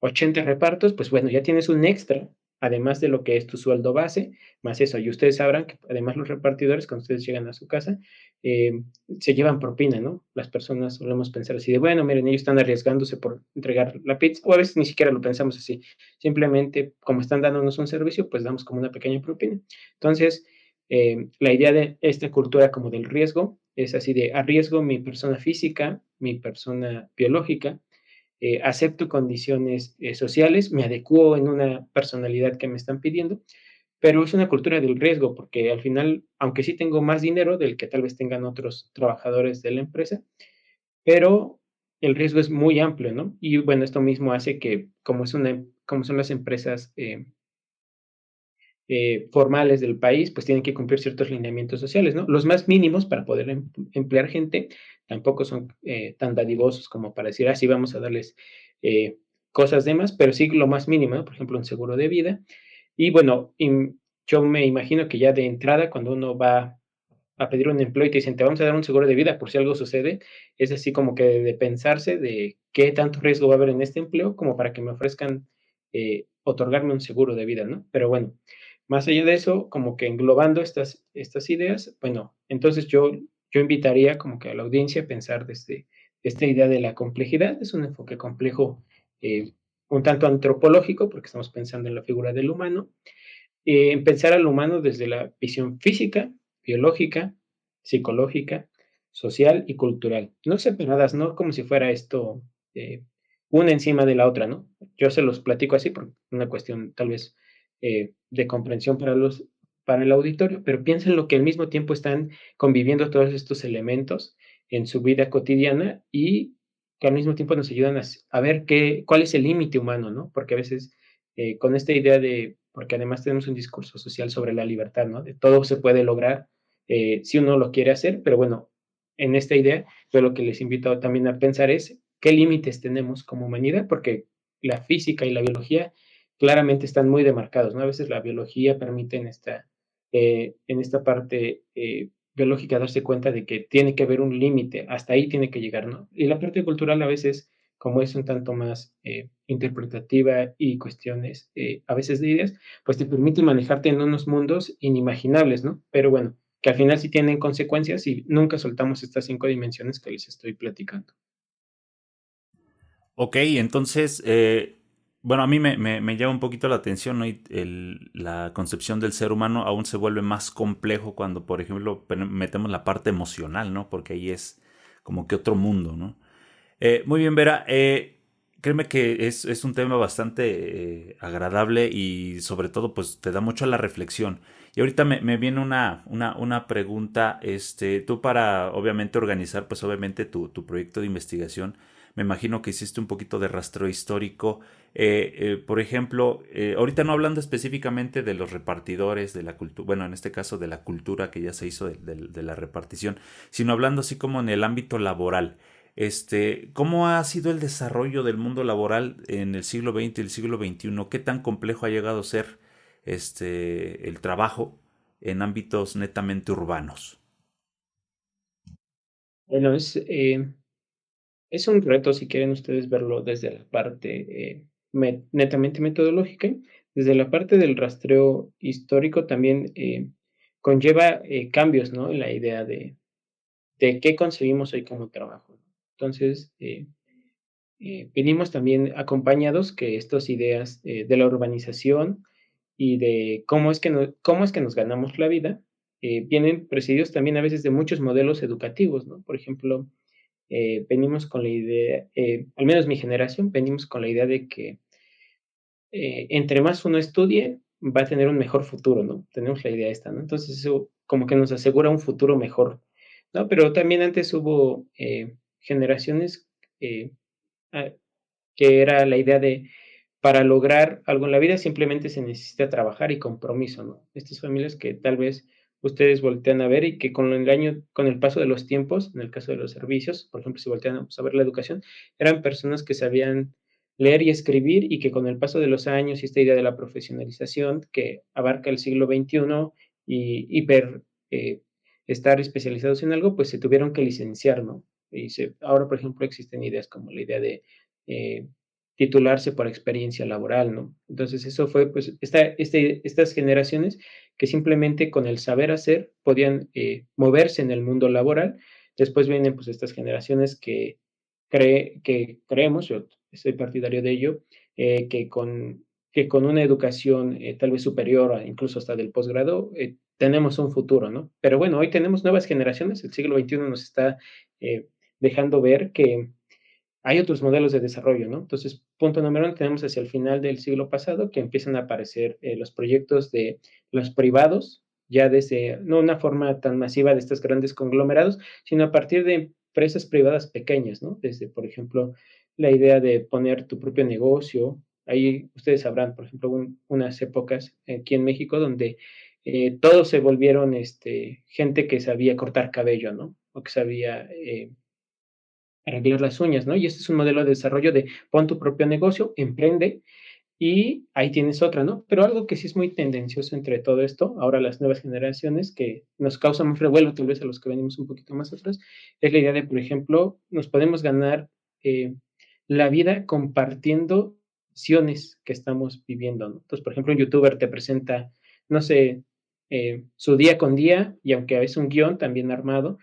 80 repartos, pues bueno, ya tienes un extra, además de lo que es tu sueldo base, más eso. Y ustedes sabrán que además los repartidores, cuando ustedes llegan a su casa, eh, se llevan propina, ¿no? Las personas solemos pensar así de, bueno, miren, ellos están arriesgándose por entregar la pizza, o a veces ni siquiera lo pensamos así. Simplemente, como están dándonos un servicio, pues damos como una pequeña propina. Entonces, la idea de esta cultura como del riesgo es así de arriesgo mi persona física, mi persona biológica, acepto condiciones sociales, me adecuo en una personalidad que me están pidiendo, pero es una cultura del riesgo, porque al final, aunque sí tengo más dinero del que tal vez tengan otros trabajadores de la empresa, pero el riesgo es muy amplio, ¿no? Y bueno, esto mismo hace que, como son las empresas formales del país, pues tienen que cumplir ciertos lineamientos sociales, ¿no? Los más mínimos para poder emplear gente tampoco son tan dadivosos como para decir, así vamos a darles eh, cosas de más, pero sí lo más mínimo, ¿no? Por ejemplo, un seguro de vida. Y bueno, yo me imagino que ya de entrada, cuando uno va a pedir un empleo y te dicen, te vamos a dar un seguro de vida por si algo sucede, es así como que de pensarse de qué tanto riesgo va a haber en este empleo como para que me ofrezcan otorgarme un seguro de vida, ¿no? Pero bueno, más allá de eso, como que englobando estas ideas, bueno, entonces yo invitaría como que a la audiencia a pensar desde esta idea de la complejidad, es un enfoque complejo, eh, un tanto antropológico, porque estamos pensando en la figura del humano, en pensar al humano desde la visión física, biológica, psicológica, social y cultural. No separadas, no como si fuera esto una encima de la otra, ¿no? Yo se los platico así por una cuestión tal vez de comprensión para el auditorio, pero piensen lo que al mismo tiempo están conviviendo todos estos elementos en su vida cotidiana y que al mismo tiempo nos ayudan a ver cuál es el límite humano, ¿no? Porque a veces con esta idea de, porque además tenemos un discurso social sobre la libertad, ¿no? De todo se puede lograr si uno lo quiere hacer, pero bueno, en esta idea, yo lo que les invito también a pensar es qué límites tenemos como humanidad, porque la física y la biología claramente están muy demarcados, ¿no? A veces la biología permite en esta parte biológica darse cuenta de que tiene que haber un límite, hasta ahí tiene que llegar, ¿no? Y la parte cultural a veces como es un tanto más interpretativa y cuestiones a veces de ideas, pues te permite manejarte en unos mundos inimaginables, ¿no? Pero bueno, que al final sí tienen consecuencias y nunca soltamos estas 5 dimensiones que les estoy platicando. Ok, entonces, bueno, a mí me llama un poquito la atención, ¿no? Y la concepción del ser humano aún se vuelve más complejo cuando, por ejemplo, metemos la parte emocional, ¿no? Porque ahí es como que otro mundo, ¿no? Muy bien, Vera. Créeme que es un tema bastante agradable y sobre todo pues te da mucho a la reflexión. Y ahorita me viene una pregunta, tú para obviamente organizar pues obviamente tu proyecto de investigación, me imagino que hiciste un poquito de rastreo histórico. Por ejemplo, ahorita no hablando específicamente de los repartidores de la cultura, bueno, en este caso de la cultura que ya se hizo de la repartición, sino hablando así como en el ámbito laboral. ¿Cómo ha sido el desarrollo del mundo laboral en el siglo XX y el siglo XXI? ¿Qué tan complejo ha llegado a ser el trabajo en ámbitos netamente urbanos? Bueno, es un reto si quieren ustedes verlo desde la parte netamente metodológica. Desde la parte del rastreo histórico también conlleva cambios, ¿no? En la idea de qué concebimos hoy como trabajo. Entonces, venimos también acompañados que estas ideas de la urbanización y de cómo es que nos ganamos la vida, vienen precedidos también a veces de muchos modelos educativos, ¿no? Por ejemplo, venimos con la idea, al menos mi generación, venimos con la idea de que entre más uno estudie, va a tener un mejor futuro, ¿no? Tenemos la idea esta, ¿no? Entonces eso como que nos asegura un futuro mejor, ¿no? Pero también antes hubo generaciones eh, ah, que era la idea de para lograr algo en la vida simplemente se necesita trabajar y compromiso, ¿no? Estas familias que tal vez ustedes voltean a ver y que con el paso de los tiempos, en el caso de los servicios, por ejemplo, si voltean a ver la educación, eran personas que sabían leer y escribir y que con el paso de los años y esta idea de la profesionalización que abarca el siglo XXI y eh, estar especializados en algo, pues se tuvieron que licenciar, ¿no? Ahora, por ejemplo, existen ideas como la idea de eh, titularse por experiencia laboral, ¿no? Entonces eso fue pues estas generaciones que simplemente con el saber hacer podían moverse en el mundo laboral. Después vienen pues estas generaciones que creemos, yo soy partidario de ello, que con una educación tal vez superior, incluso hasta del posgrado, tenemos un futuro, ¿no? Pero bueno, hoy tenemos nuevas generaciones, el siglo XXI nos está eh, dejando ver que hay otros modelos de desarrollo, ¿no? Entonces, punto número uno, tenemos hacia el final del siglo pasado que empiezan a aparecer los proyectos de los privados, ya desde, no una forma tan masiva de estos grandes conglomerados, sino a partir de empresas privadas pequeñas, ¿no? Desde, por ejemplo, la idea de poner tu propio negocio. Ahí ustedes sabrán, por ejemplo, unas épocas aquí en México donde todos se volvieron gente que sabía cortar cabello, ¿no? O que sabía arreglar las uñas, ¿no? Y este es un modelo de desarrollo de pon tu propio negocio, emprende y ahí tienes otra, ¿no? Pero algo que sí es muy tendencioso entre todo esto, ahora las nuevas generaciones, que nos causa más revuelo tal vez a los que venimos un poquito más atrás, es la idea de, por ejemplo, nos podemos ganar eh, la vida compartiendo acciones que estamos viviendo, ¿no? Entonces, por ejemplo, un youtuber te presenta, no sé, su día con día, y aunque es un guión también armado,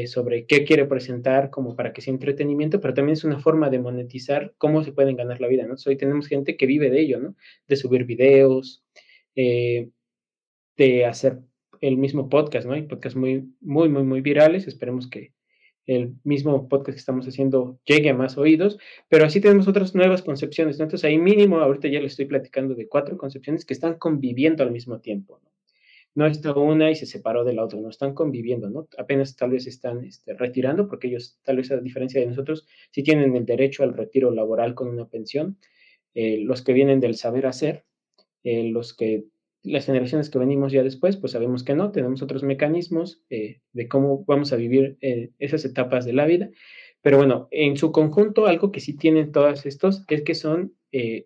sobre qué quiere presentar como para que sea entretenimiento, pero también es una forma de monetizar cómo se pueden ganar la vida, ¿no? Entonces, hoy tenemos gente que vive de ello, ¿no? De subir videos, eh, de hacer el mismo podcast, ¿no? Hay podcasts muy virales, esperemos que el mismo podcast que estamos haciendo llegue a más oídos, pero así tenemos otras nuevas concepciones, ¿no? Entonces ahí mínimo, ahorita ya le estoy platicando de 4 concepciones que están conviviendo al mismo tiempo, ¿no? No está una y se separó de la otra, no están conviviendo, ¿no? Apenas tal vez están retirando, porque ellos, tal vez a diferencia de nosotros, sí tienen el derecho al retiro laboral con una pensión. Los que vienen del saber hacer, los que las generaciones que venimos ya después, pues sabemos que no, tenemos otros mecanismos de cómo vamos a vivir esas etapas de la vida. Pero bueno, en su conjunto, algo que sí tienen todos estos es que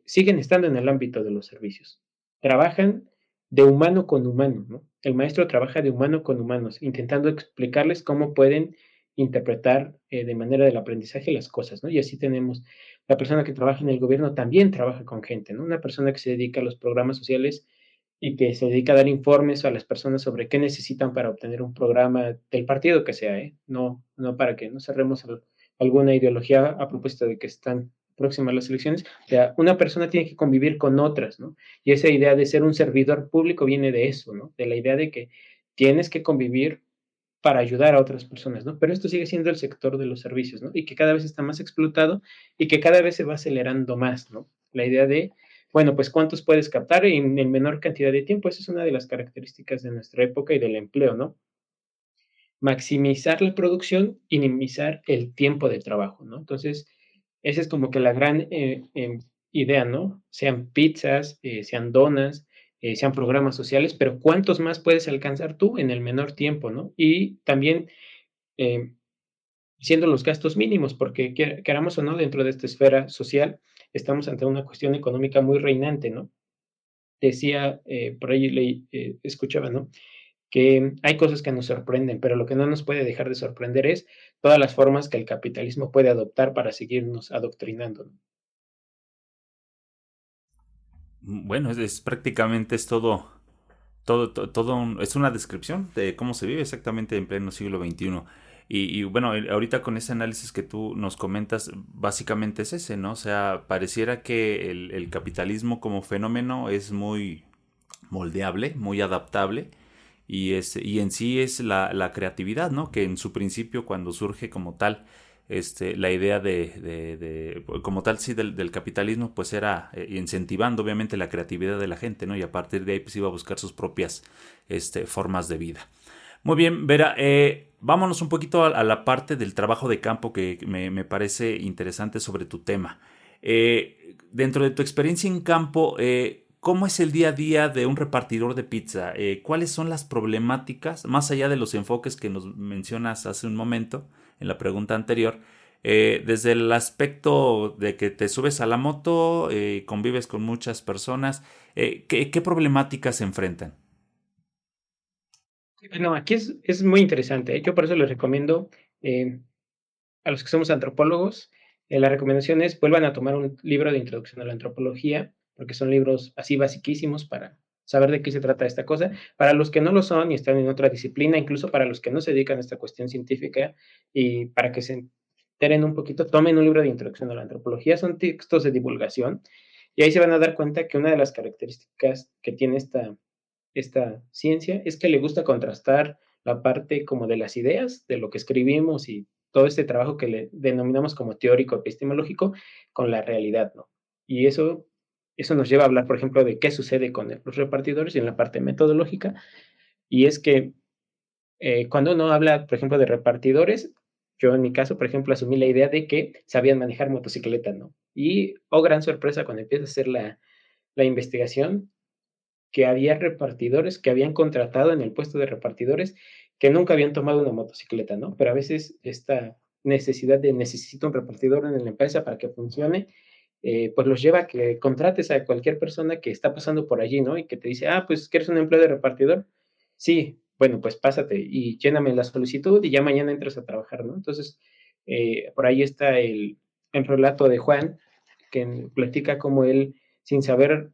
siguen estando en el ámbito de los servicios. Trabajan de humano con humano, ¿no? El maestro trabaja de humano con humanos, intentando explicarles cómo pueden interpretar de manera del aprendizaje las cosas, ¿no? Y así tenemos la persona que trabaja en el gobierno también trabaja con gente, ¿no? Una persona que se dedica a los programas sociales y que se dedica a dar informes a las personas sobre qué necesitan para obtener un programa del partido que sea, ¿eh? No para que no cerremos alguna ideología a propósito de que están próximas las elecciones. O sea, una persona tiene que convivir con otras, ¿no? Y esa idea de ser un servidor público viene de eso, ¿no? De la idea de que tienes que convivir para ayudar a otras personas, ¿no? Pero esto sigue siendo el sector de los servicios, ¿no? Y que cada vez está más explotado y que cada vez se va acelerando más, ¿no? La idea de, bueno, pues cuántos puedes captar en menor cantidad de tiempo. Esa es una de las características de nuestra época y del empleo, ¿no? Maximizar la producción y minimizar el tiempo de trabajo, ¿no? Entonces, esa es como que la gran idea, ¿no? Sean pizzas, sean donas, sean programas sociales, pero ¿cuántos más puedes alcanzar tú en el menor tiempo, ¿no? Y también eh, siendo los gastos mínimos, porque queramos o no, dentro de esta esfera social, estamos ante una cuestión económica muy reinante, ¿no? Decía, por ahí escuchaba, ¿no? Que hay cosas que nos sorprenden, pero lo que no nos puede dejar de sorprender es todas las formas que el capitalismo puede adoptar para seguirnos adoctrinando, ¿no? Bueno, prácticamente es todo es una descripción de cómo se vive exactamente en pleno siglo XXI. Y bueno, ahorita con ese análisis que tú nos comentas, básicamente es ese, ¿no? O sea, pareciera que el capitalismo como fenómeno es muy moldeable, muy adaptable, y en sí es la creatividad, ¿no? Que en su principio, cuando surge como tal, la idea como tal, sí, del capitalismo, pues era incentivando obviamente la creatividad de la gente, ¿no? Y a partir de ahí, pues iba a buscar sus propias formas de vida. Muy bien, Vera, vámonos un poquito a la parte del trabajo de campo que me parece interesante sobre tu tema. Dentro de tu experiencia en campo, ¿cómo es el día a día de un repartidor de pizza? ¿Cuáles son las problemáticas, más allá de los enfoques que nos mencionas hace un momento en la pregunta anterior? Desde el aspecto de que te subes a la moto, convives con muchas personas, ¿qué problemáticas se enfrentan? Bueno, aquí es muy interesante, ¿eh? Yo por eso les recomiendo eh, a los que somos antropólogos, la recomendación es vuelvan a tomar un libro de introducción a la antropología, porque son libros así basiquísimos para saber de qué se trata esta cosa. Para los que no lo son y están en otra disciplina, incluso para los que no se dedican a esta cuestión científica y para que se enteren un poquito, tomen un libro de introducción a la antropología. Son textos de divulgación y ahí se van a dar cuenta que una de las características que tiene esta ciencia es que le gusta contrastar la parte como de las ideas, de lo que escribimos y todo este trabajo que le denominamos como teórico epistemológico con la realidad, ¿no? Y eso nos lleva a hablar, por ejemplo, de qué sucede con los repartidores y en la parte metodológica, y es que cuando uno habla, por ejemplo, de repartidores, yo en mi caso, por ejemplo, asumí la idea de que sabían manejar motocicleta, ¿no? Y, oh, gran sorpresa, cuando empieza a hacer la investigación, que había repartidores que habían contratado en el puesto de repartidores que nunca habían tomado una motocicleta, ¿no? Pero a veces esta necesidad de necesito un repartidor en la empresa para que funcione, pues los lleva a que contrates a cualquier persona que está pasando por allí, ¿no? Y que te dice, ah, pues, ¿quieres un empleo de repartidor? Sí, bueno, pues pásate y lléname la solicitud y ya mañana entras a trabajar, ¿no? Entonces, por ahí está el relato de Juan, que platica cómo él, sin saber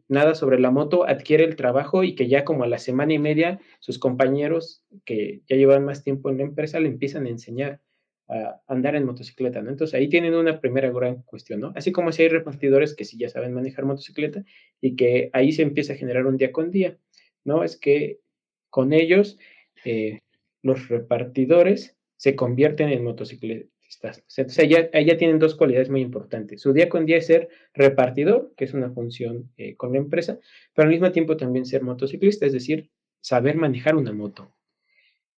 nada sobre la moto, adquiere el trabajo y que ya como a la semana y media sus compañeros que ya llevan más tiempo en la empresa le empiezan a enseñar a andar en motocicleta, ¿no? Entonces ahí tienen una primera gran cuestión, ¿no? Así como si hay repartidores que sí ya saben manejar motocicleta y que ahí se empieza a generar un día con día, ¿no? Es que con ellos eh, los repartidores se convierten en motociclistas. Entonces, allá tienen dos cualidades muy importantes. Su día con día es ser repartidor, que es una función con la empresa, pero al mismo tiempo también ser motociclista, es decir, saber manejar una moto.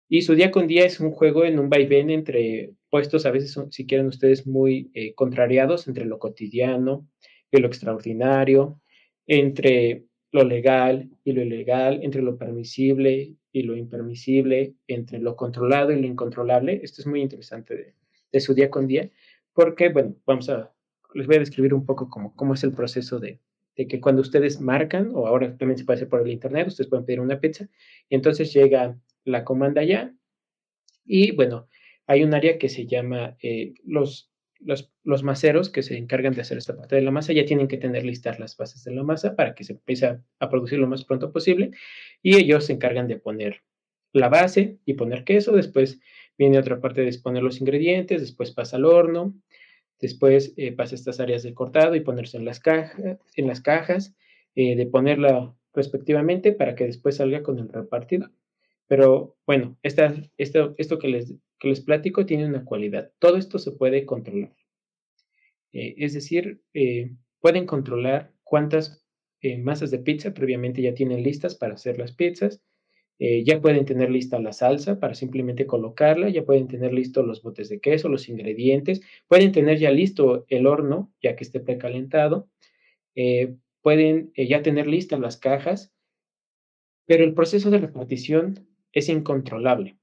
Y su día con día es un juego en un vaivén entre puestos, a veces son, si quieren ustedes, muy contrariados entre lo cotidiano y lo extraordinario, entre lo legal y lo ilegal, entre lo permisible y lo impermisible, entre lo controlado y lo incontrolable. Esto es muy interesante de su día con día, porque, bueno, les voy a describir un poco cómo es el proceso de que cuando ustedes marcan, o ahora también se puede hacer por el internet, ustedes pueden pedir una pizza, y entonces llega la comanda ya. Y bueno, hay un área que se llama los maceros que se encargan de hacer esta parte de la masa. Ya tienen que tener listas las bases de la masa para que se empiece a producir lo más pronto posible. Y ellos se encargan de poner la base y poner queso. Después viene otra parte de poner los ingredientes. Después pasa al horno. Después pasa estas áreas de cortado y ponerse en las cajas, de ponerla respectivamente para que después salga con el repartido. Pero bueno, esto que les platico tiene una cualidad. Todo esto se puede controlar. Es decir, pueden controlar cuántas masas de pizza previamente ya tienen listas para hacer las pizzas. Ya pueden tener lista la salsa para simplemente colocarla, ya pueden tener listos los botes de queso, los ingredientes, pueden tener ya listo el horno, ya que esté precalentado, pueden ya tener listas las cajas, pero el proceso de repartición es incontrolable,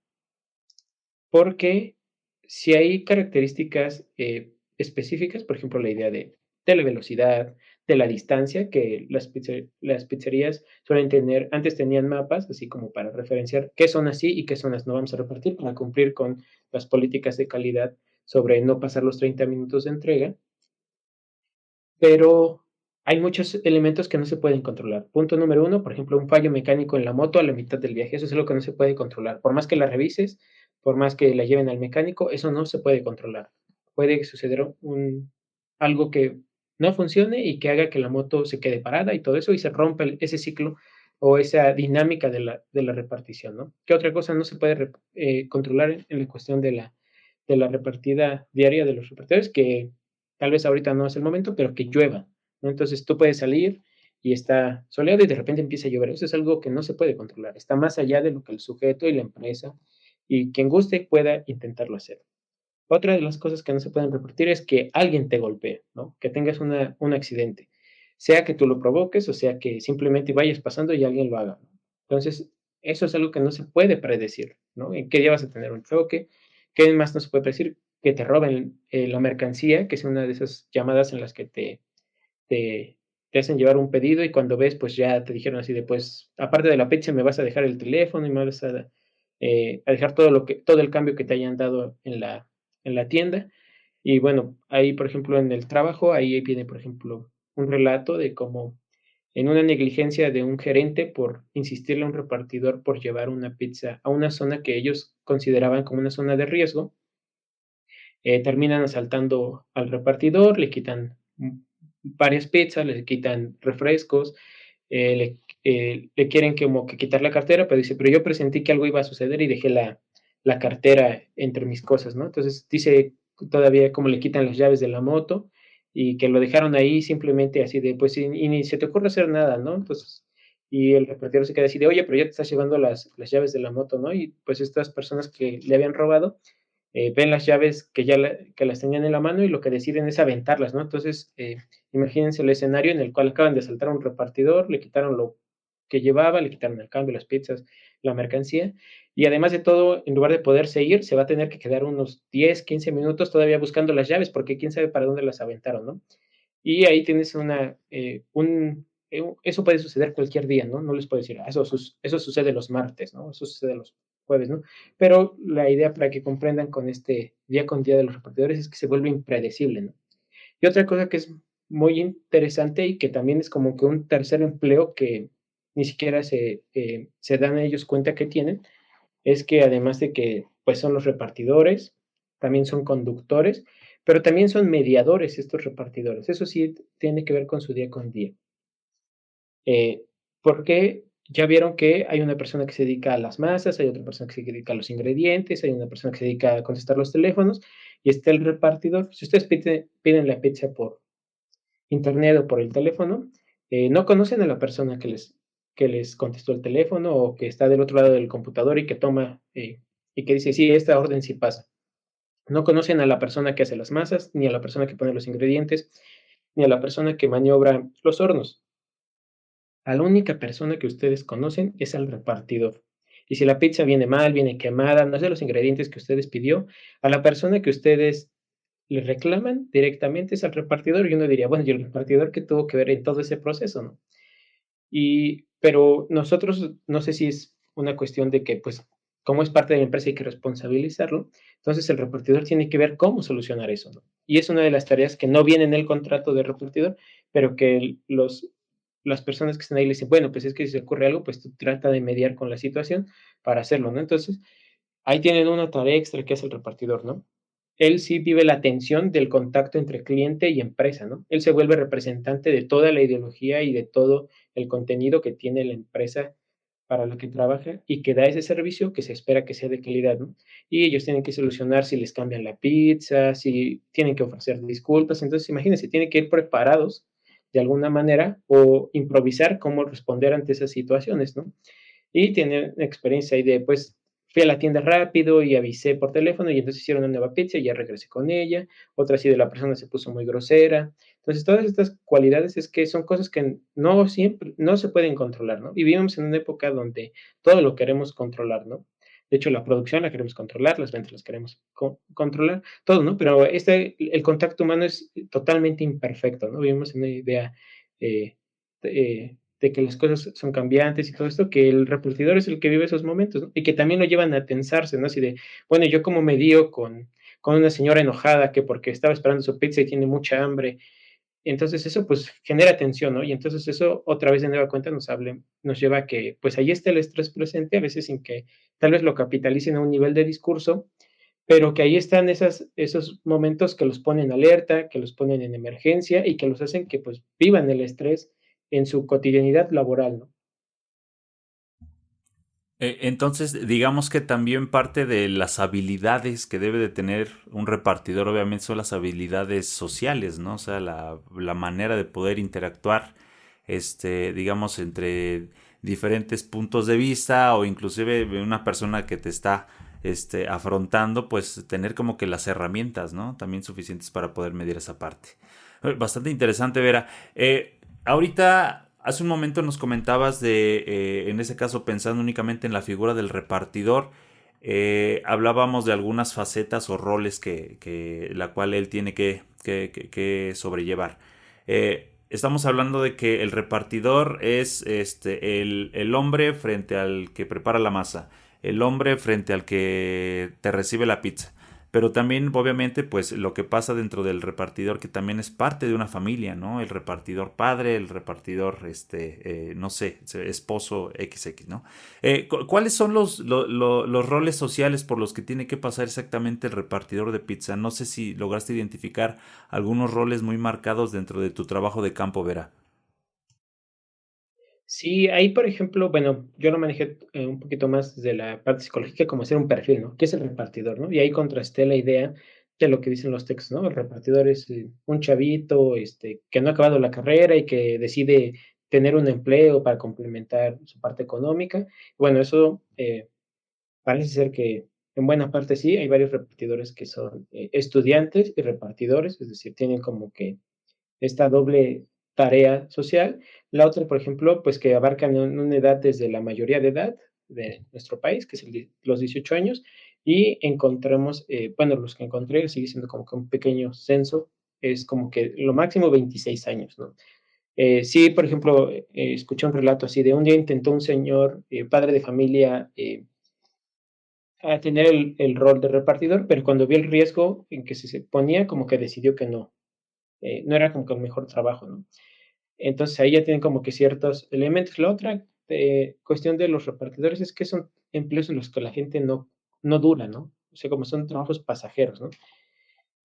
porque si hay características específicas, por ejemplo, la idea de la velocidad, de la distancia, que las pizzerías suelen tener, antes tenían mapas, así como para referenciar qué zonas sí y qué zonas no vamos a repartir para cumplir con las políticas de calidad sobre no pasar los 30 minutos de entrega, pero hay muchos elementos que no se pueden controlar. Punto número uno, por ejemplo, un fallo mecánico en la moto a la mitad del viaje, eso es algo que no se puede controlar. Por más que la revises, por más que la lleven al mecánico, eso no se puede controlar. Puede suceder algo que no funcione y que haga que la moto se quede parada y todo eso y se rompa ese ciclo o esa dinámica de la repartición, ¿no? ¿Qué otra cosa no se puede controlar en la cuestión de la repartida diaria de los repartidores? Que tal vez ahorita no es el momento, pero que llueva, ¿no? Entonces tú puedes salir y está soleado y de repente empieza a llover. Eso es algo que no se puede controlar. Está más allá de lo que el sujeto y la empresa y quien guste pueda intentarlo hacer. Otra de las cosas que no se pueden repartir es que alguien te golpee, ¿no? Que tengas un accidente. Sea que tú lo provoques o sea que simplemente vayas pasando y alguien lo haga, ¿no? Entonces, eso es algo que no se puede predecir, ¿no? ¿En qué día vas a tener un choque? ¿Qué más no se puede predecir? Que te roben la mercancía, que es una de esas llamadas en las que te, te hacen llevar un pedido y cuando ves, pues ya te dijeron así de, pues, aparte de la pizza, me vas a dejar el teléfono y me vas a dejar todo el cambio que te hayan dado en la tienda. Y bueno, ahí, por ejemplo, en el trabajo, ahí viene, por ejemplo, un relato de cómo en una negligencia de un gerente por insistirle a un repartidor por llevar una pizza a una zona que ellos consideraban como una zona de riesgo, terminan asaltando al repartidor, le quitan varias pizzas, le quitan refrescos, le quieren como que quitar la cartera, pero dice, pero yo presentí que algo iba a suceder y dejé la cartera entre mis cosas, ¿no? Entonces dice todavía cómo le quitan las llaves de la moto y que lo dejaron ahí simplemente así de, pues, y ni se te ocurre hacer nada, ¿no? Entonces, y el repartidor se queda así de, oye, pero ya te estás llevando las llaves de la moto, ¿no? Y pues estas personas que le habían robado, ven las llaves que que las tenían en la mano y lo que deciden es aventarlas, ¿no? Entonces, imagínense el escenario en el cual acaban de asaltar a un repartidor, le quitaron lo que llevaba, le quitaron el cambio, las pizzas, la mercancía, y además de todo, en lugar de poder seguir, se va a tener que quedar unos 10, 15 minutos todavía buscando las llaves, porque quién sabe para dónde las aventaron, ¿no? Y ahí tienes eso puede suceder cualquier día, ¿no? No les puedo decir, eso sucede los martes, ¿no? Eso sucede los jueves, ¿no? Pero la idea para que comprendan con este día con día de los repartidores es que se vuelve impredecible, ¿no? Y otra cosa que es muy interesante y que también es como que un tercer empleo que ni siquiera se dan ellos cuenta que tienen, es que además de que pues son los repartidores, también son conductores, pero también son mediadores estos repartidores. Eso sí tiene que ver con su día con día. Eh, porque ya vieron que hay una persona que se dedica a las masas, hay otra persona que se dedica a los ingredientes, hay una persona que se dedica a contestar los teléfonos y está el repartidor. Si ustedes piden la pizza por internet o por el teléfono, no conocen a la persona que les contestó el teléfono o que está del otro lado del computador y que toma y que dice, sí, esta orden sí pasa. No conocen a la persona que hace las masas, ni a la persona que pone los ingredientes, ni a la persona que maniobra los hornos. A la única persona que ustedes conocen es al repartidor. Y si la pizza viene mal, viene quemada, no es de los ingredientes que ustedes pidió, a la persona que ustedes le reclaman directamente es al repartidor y uno diría, bueno, ¿y el repartidor qué tuvo que ver en todo ese proceso, no? Pero nosotros, no sé si es una cuestión de que, pues, como es parte de la empresa hay que responsabilizarlo, entonces el repartidor tiene que ver cómo solucionar eso, ¿no? Y es una de las tareas que no viene en el contrato de repartidor, pero que las personas que están ahí le dicen, bueno, pues es que si se ocurre algo, pues tú trata de mediar con la situación para hacerlo, ¿no? Entonces, ahí tienen una tarea extra que hace el repartidor, ¿no? Él sí vive la tensión del contacto entre cliente y empresa, ¿no? Él se vuelve representante de toda la ideología y de todo el contenido que tiene la empresa para la que trabaja y que da ese servicio que se espera que sea de calidad, ¿no? Y ellos tienen que solucionar si les cambian la pizza, si tienen que ofrecer disculpas. Entonces, imagínense, tienen que ir preparados de alguna manera o improvisar cómo responder ante esas situaciones, ¿no? Y tiene experiencia ahí de, pues, fui a la tienda rápido y avisé por teléfono y entonces hicieron una nueva pizza y ya regresé con ella. Otra así de la persona se puso muy grosera. Entonces, todas estas cualidades es que son cosas que no siempre, no se pueden controlar, ¿no? Y vivimos en una época donde todo lo queremos controlar, ¿no? De hecho, la producción la queremos controlar, las ventas las queremos controlar, todo, ¿no? Pero el contacto humano es totalmente imperfecto, ¿no? Vivimos en una idea eh, de que las cosas son cambiantes y todo esto, que el repartidor es el que vive esos momentos, ¿no? Y que también lo llevan a tensarse, ¿no? Así de, bueno, yo como me dio con una señora enojada que porque estaba esperando su pizza y tiene mucha hambre. Entonces eso pues genera tensión, ¿no? Y entonces eso otra vez de nueva cuenta nos lleva a que pues ahí está el estrés presente, a veces sin que tal vez lo capitalicen a un nivel de discurso, pero que ahí están esos momentos que los ponen alerta, que los ponen en emergencia y que los hacen que pues vivan el estrés en su cotidianidad laboral, ¿no? Entonces, digamos que también parte de las habilidades que debe de tener un repartidor, obviamente, son las habilidades sociales, ¿no? O sea, la manera de poder interactuar, digamos, entre diferentes puntos de vista o inclusive una persona que te está, afrontando, pues tener como que las herramientas, ¿no? También suficientes para poder medir esa parte. Bastante interesante, Vera. Ahorita, hace un momento nos comentabas de, en ese caso, pensando únicamente en la figura del repartidor, hablábamos de algunas facetas o roles que la cual él tiene que sobrellevar. Estamos hablando de que el repartidor es el hombre frente al que prepara la masa, el hombre frente al que te recibe la pizza. Pero también, obviamente, pues lo que pasa dentro del repartidor, que también es parte de una familia, ¿no? El repartidor padre, el repartidor, no sé, esposo XX, ¿no? ¿Cuáles son los roles sociales por los que tiene que pasar exactamente el repartidor de pizza? No sé si lograste identificar algunos roles muy marcados dentro de tu trabajo de campo, Vera. Sí, ahí, por ejemplo, bueno, yo lo manejé, un poquito más desde la parte psicológica, como hacer un perfil, ¿no? ¿Qué es el repartidor, no? Y ahí contrasté la idea de lo que dicen los textos, ¿no? El repartidor es, un chavito, que no ha acabado la carrera y que decide tener un empleo para complementar su parte económica. Bueno, eso, parece ser que en buena parte sí, hay varios repartidores que son, estudiantes y repartidores, es decir, tienen como que esta doble tarea social. La otra, por ejemplo, pues que abarcan una edad desde la mayoría de edad de nuestro país, que es los 18 años, y encontramos, bueno, los que encontré, sigue siendo como que un pequeño censo, es como que lo máximo 26 años, ¿no? Sí, por ejemplo, escuché un relato así de un día intentó un señor, padre de familia, a tener el rol de repartidor, pero cuando vio el riesgo en que se ponía, como que decidió que no, no era como que el mejor trabajo, ¿no? Entonces ahí ya tienen como que ciertos elementos. La otra cuestión de los repartidores es que son empleos en los que la gente no dura, ¿no? O sea, como son trabajos pasajeros, ¿no?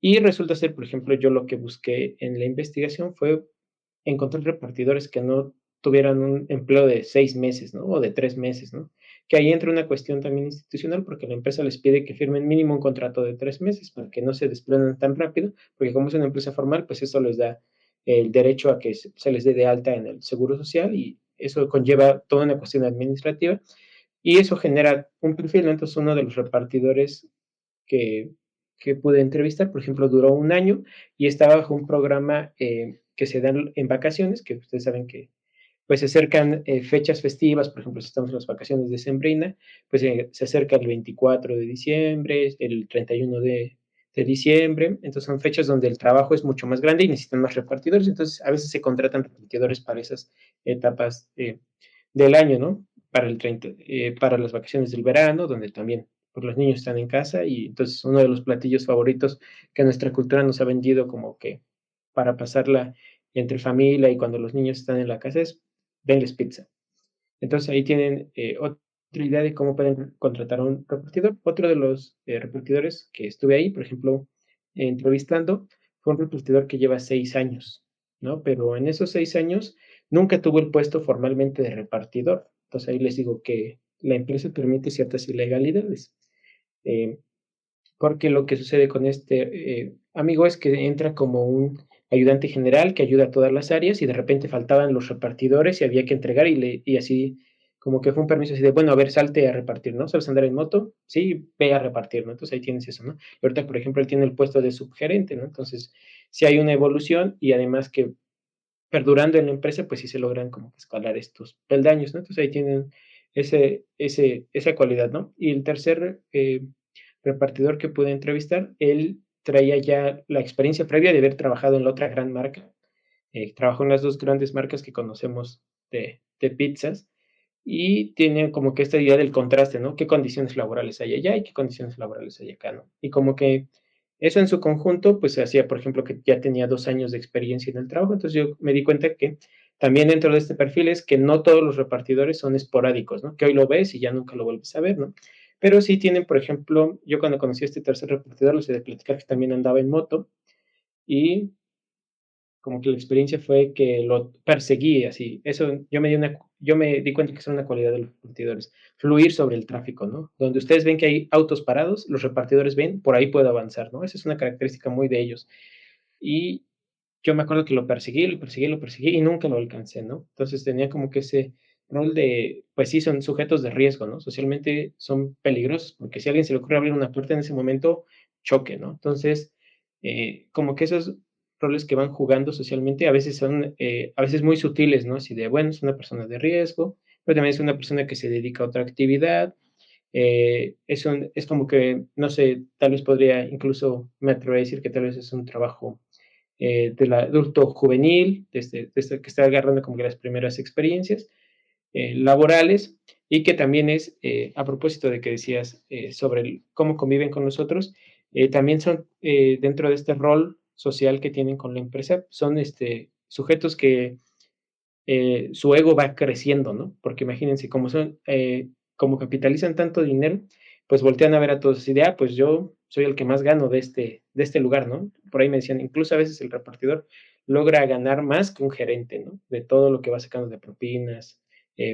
Y resulta ser, por ejemplo, yo lo que busqué en la investigación fue encontrar repartidores que no tuvieran un empleo de 6 meses, ¿no? O de 3 meses, ¿no? Que ahí entra una cuestión también institucional porque la empresa les pide que firmen mínimo un contrato de 3 meses para que no se desprendan tan rápido, porque como es una empresa formal, pues eso les da el derecho a que se les dé de alta en el seguro social y eso conlleva toda una cuestión administrativa y eso genera un perfil, ¿no? Entonces uno de los repartidores que, que pude entrevistar, por ejemplo, duró un año y estaba bajo un programa que se dan en vacaciones, que ustedes saben que pues se acercan fechas festivas, por ejemplo, si estamos en las vacaciones de Sembrina, pues se acerca el 24 de diciembre, el 31 de diciembre, entonces son fechas donde el trabajo es mucho más grande y necesitan más repartidores, entonces a veces se contratan repartidores para esas etapas del año, ¿no? Para para las vacaciones del verano, donde también pues, los niños están en casa y entonces uno de los platillos favoritos que nuestra cultura nos ha vendido como que para pasarla entre familia y cuando los niños están en la casa es denles pizza. Entonces ahí tienen otra idea de cómo pueden contratar a un repartidor. Otro de los repartidores que estuve ahí, por ejemplo, entrevistando, fue un repartidor que lleva 6 años, ¿no? Pero en esos 6 años nunca tuvo el puesto formalmente de repartidor. Entonces ahí les digo que la empresa permite ciertas ilegalidades. Eh, Porque lo que sucede con este amigo es que entra como un ayudante general que ayuda a todas las áreas y de repente faltaban los repartidores y había que entregar y así como que fue un permiso así de, bueno, a ver, salte a repartir, ¿no? ¿Sabes andar en moto? Sí, ve a repartir, ¿no? Entonces ahí tienes eso, ¿no? Y ahorita, por ejemplo, él tiene el puesto de subgerente, ¿no? Entonces, sí hay una evolución y además que perdurando en la empresa, pues sí se logran como que escalar estos peldaños, ¿no? Entonces ahí tienen esa cualidad, ¿no? Y el tercer repartidor que pude entrevistar, él traía ya la experiencia previa de haber trabajado en la otra gran marca. Trabajó en las dos grandes marcas que conocemos de pizzas y tiene como que esta idea del contraste, ¿no? ¿Qué condiciones laborales hay allá y qué condiciones laborales hay acá, ¿no? Y como que eso en su conjunto, pues hacía, por ejemplo, que ya tenía 2 años de experiencia en el trabajo, entonces yo me di cuenta que también dentro de este perfil es que no todos los repartidores son esporádicos, ¿no? Que hoy lo ves y ya nunca lo vuelves a ver, ¿no? Pero sí tienen, por ejemplo, yo cuando conocí a este tercer repartidor, les he de platicar que también andaba en moto y como que la experiencia fue que lo perseguí así. Eso yo me di cuenta que es una cualidad de los repartidores, fluir sobre el tráfico, ¿no? Donde ustedes ven que hay autos parados, los repartidores ven, por ahí puedo avanzar, ¿no? Esa es una característica muy de ellos. Y yo me acuerdo que lo perseguí, lo perseguí, lo perseguí y nunca lo alcancé, ¿no? Entonces tenía como que ese rol de, pues sí, son sujetos de riesgo, ¿no? Socialmente son peligrosos, porque si a alguien se le ocurre abrir una puerta en ese momento, choque, ¿no? Entonces, como que esos roles que van jugando socialmente a veces son, a veces muy sutiles, ¿no? Así de, bueno, es una persona de riesgo, pero también es una persona que se dedica a otra actividad, es como que, no sé, tal vez podría, incluso me atrevo a decir que tal vez es un trabajo del adulto juvenil, desde que está agarrando como que las primeras experiencias laborales y que también es, a propósito de que decías sobre cómo conviven con nosotros, también son dentro de este rol social que tienen con la empresa, son sujetos que su ego va creciendo, ¿no? Porque imagínense, como capitalizan tanto dinero, pues voltean a ver a todos así de, pues yo soy el que más gano de este lugar, ¿no? Por ahí me decían, incluso a veces el repartidor logra ganar más que un gerente, ¿no? De todo lo que va sacando de propinas,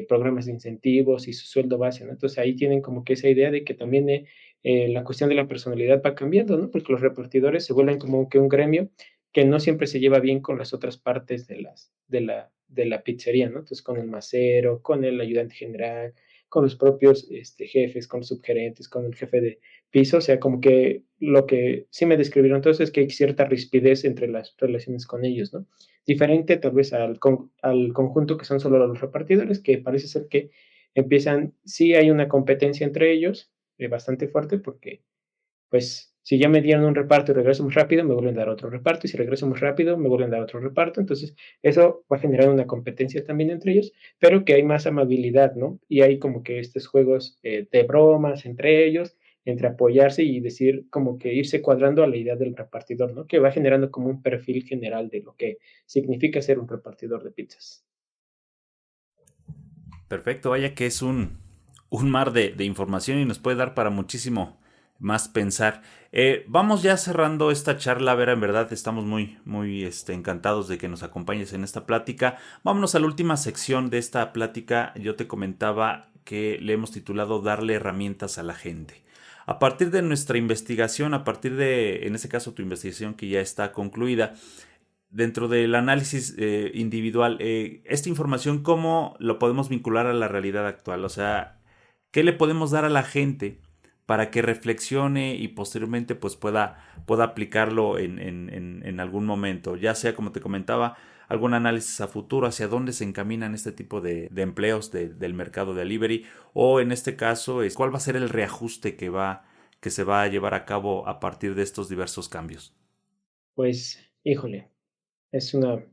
programas de incentivos y su sueldo base, ¿no? Entonces ahí tienen como que esa idea de que también la cuestión de la personalidad va cambiando, ¿no? Porque los repartidores se vuelven como que un gremio que no siempre se lleva bien con las otras partes de la pizzería, ¿no? Entonces, con el macero, con el ayudante general, con los propios jefes, con los subgerentes, con el jefe de piso, o sea, como que lo que sí me describieron entonces es que hay cierta rispidez entre las relaciones con ellos, ¿no? Diferente tal vez al conjunto que son solo los repartidores, que parece ser que sí hay una competencia entre ellos, bastante fuerte, porque pues si ya me dieron un reparto y regreso muy rápido, me vuelven a dar otro reparto, y si regreso muy rápido, me vuelven a dar otro reparto. Entonces, eso va a generar una competencia también entre ellos, pero que hay más amabilidad, ¿no? Y hay como que estos juegos de bromas entre ellos, entre apoyarse y decir, como que irse cuadrando a la idea del repartidor, ¿no? Que va generando como un perfil general de lo que significa ser un repartidor de pizzas. Perfecto, vaya que es un mar de información y nos puede dar para muchísimo más pensar. Vamos ya cerrando esta charla, Vera, en verdad estamos muy encantados de que nos acompañes en esta plática. Vámonos a la última sección de esta plática. Yo te comentaba que le hemos titulado Darle herramientas a la gente. A partir de nuestra investigación, a partir de, en este caso, tu investigación que ya está concluida, dentro del análisis individual, esta información, ¿cómo lo podemos vincular a la realidad actual? O sea, ¿qué le podemos dar a la gente para que reflexione y posteriormente pues pueda aplicarlo en algún momento? Ya sea, como te comentaba, algún análisis a futuro, hacia dónde se encaminan este tipo de empleos del mercado de delivery, o en este caso, cuál va a ser el reajuste que se va a llevar a cabo a partir de estos diversos cambios. Pues, híjole, es creo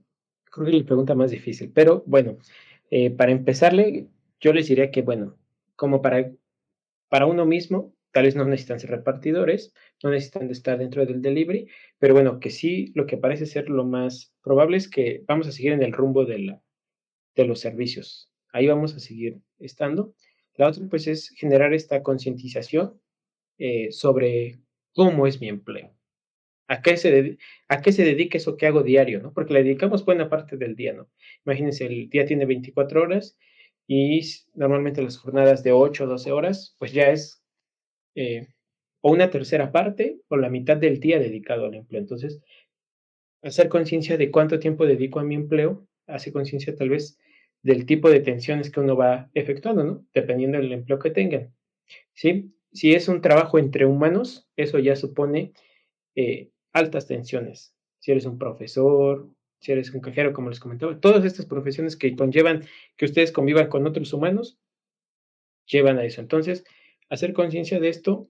que la pregunta más difícil, pero bueno, para empezarle, yo les diría que, bueno, como para uno mismo, tal vez no necesitan ser repartidores, no necesitan de estar dentro del delivery, pero bueno, que sí, lo que parece ser lo más probable es que vamos a seguir en el rumbo de los servicios. Ahí vamos a seguir estando. La otra, pues, es generar esta concientización sobre cómo es mi empleo. ¿A qué a qué se dedica eso que hago diario, no? Porque le dedicamos buena parte del día, ¿no? Imagínense, el día tiene 24 horas y normalmente las jornadas de 8 o 12 horas, pues ya es eh, o una tercera parte o la mitad del día dedicado al empleo. Entonces, hacer conciencia de cuánto tiempo dedico a mi empleo, hace conciencia tal vez del tipo de tensiones que uno va efectuando, ¿no? Dependiendo del empleo que tengan, ¿sí? Si es un trabajo entre humanos, eso ya supone altas tensiones. Si eres un profesor, si eres un cajero, como les comentaba, todas estas profesiones que conllevan que ustedes convivan con otros humanos, llevan a eso. Entonces, hacer conciencia de esto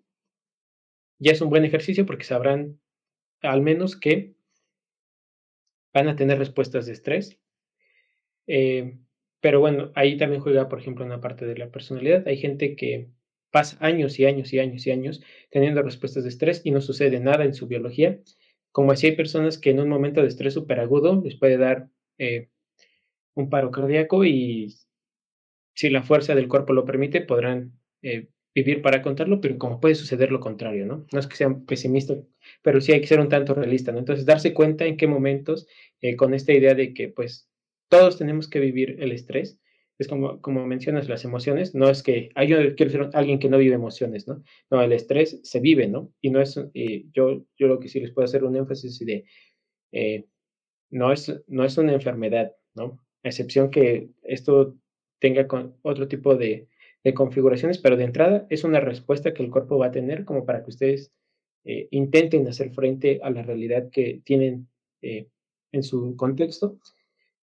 ya es un buen ejercicio porque sabrán al menos que van a tener respuestas de estrés. Eh, pero bueno, ahí también juega, por ejemplo, una parte de la personalidad. Hay gente que pasa años y años y años y años teniendo respuestas de estrés y no sucede nada en su biología. Como así hay personas que en un momento de estrés superagudo les puede dar un paro cardíaco y si la fuerza del cuerpo lo permite, podrán vivir para contarlo, pero como puede suceder lo contrario, ¿no? No es que sea pesimista, pero sí hay que ser un tanto realista, ¿no? Entonces, darse cuenta en qué momentos, con esta idea de que, pues, todos tenemos que vivir el estrés, es como mencionas las emociones, no es que, yo quiero ser alguien que no vive emociones, ¿no? No, el estrés se vive, ¿no? Y no es, yo lo que sí les puedo hacer un énfasis de, eh, no es una enfermedad, ¿no? A excepción que esto tenga otro tipo de configuraciones, pero de entrada es una respuesta que el cuerpo va a tener como para que ustedes intenten hacer frente a la realidad que tienen eh, en su contexto,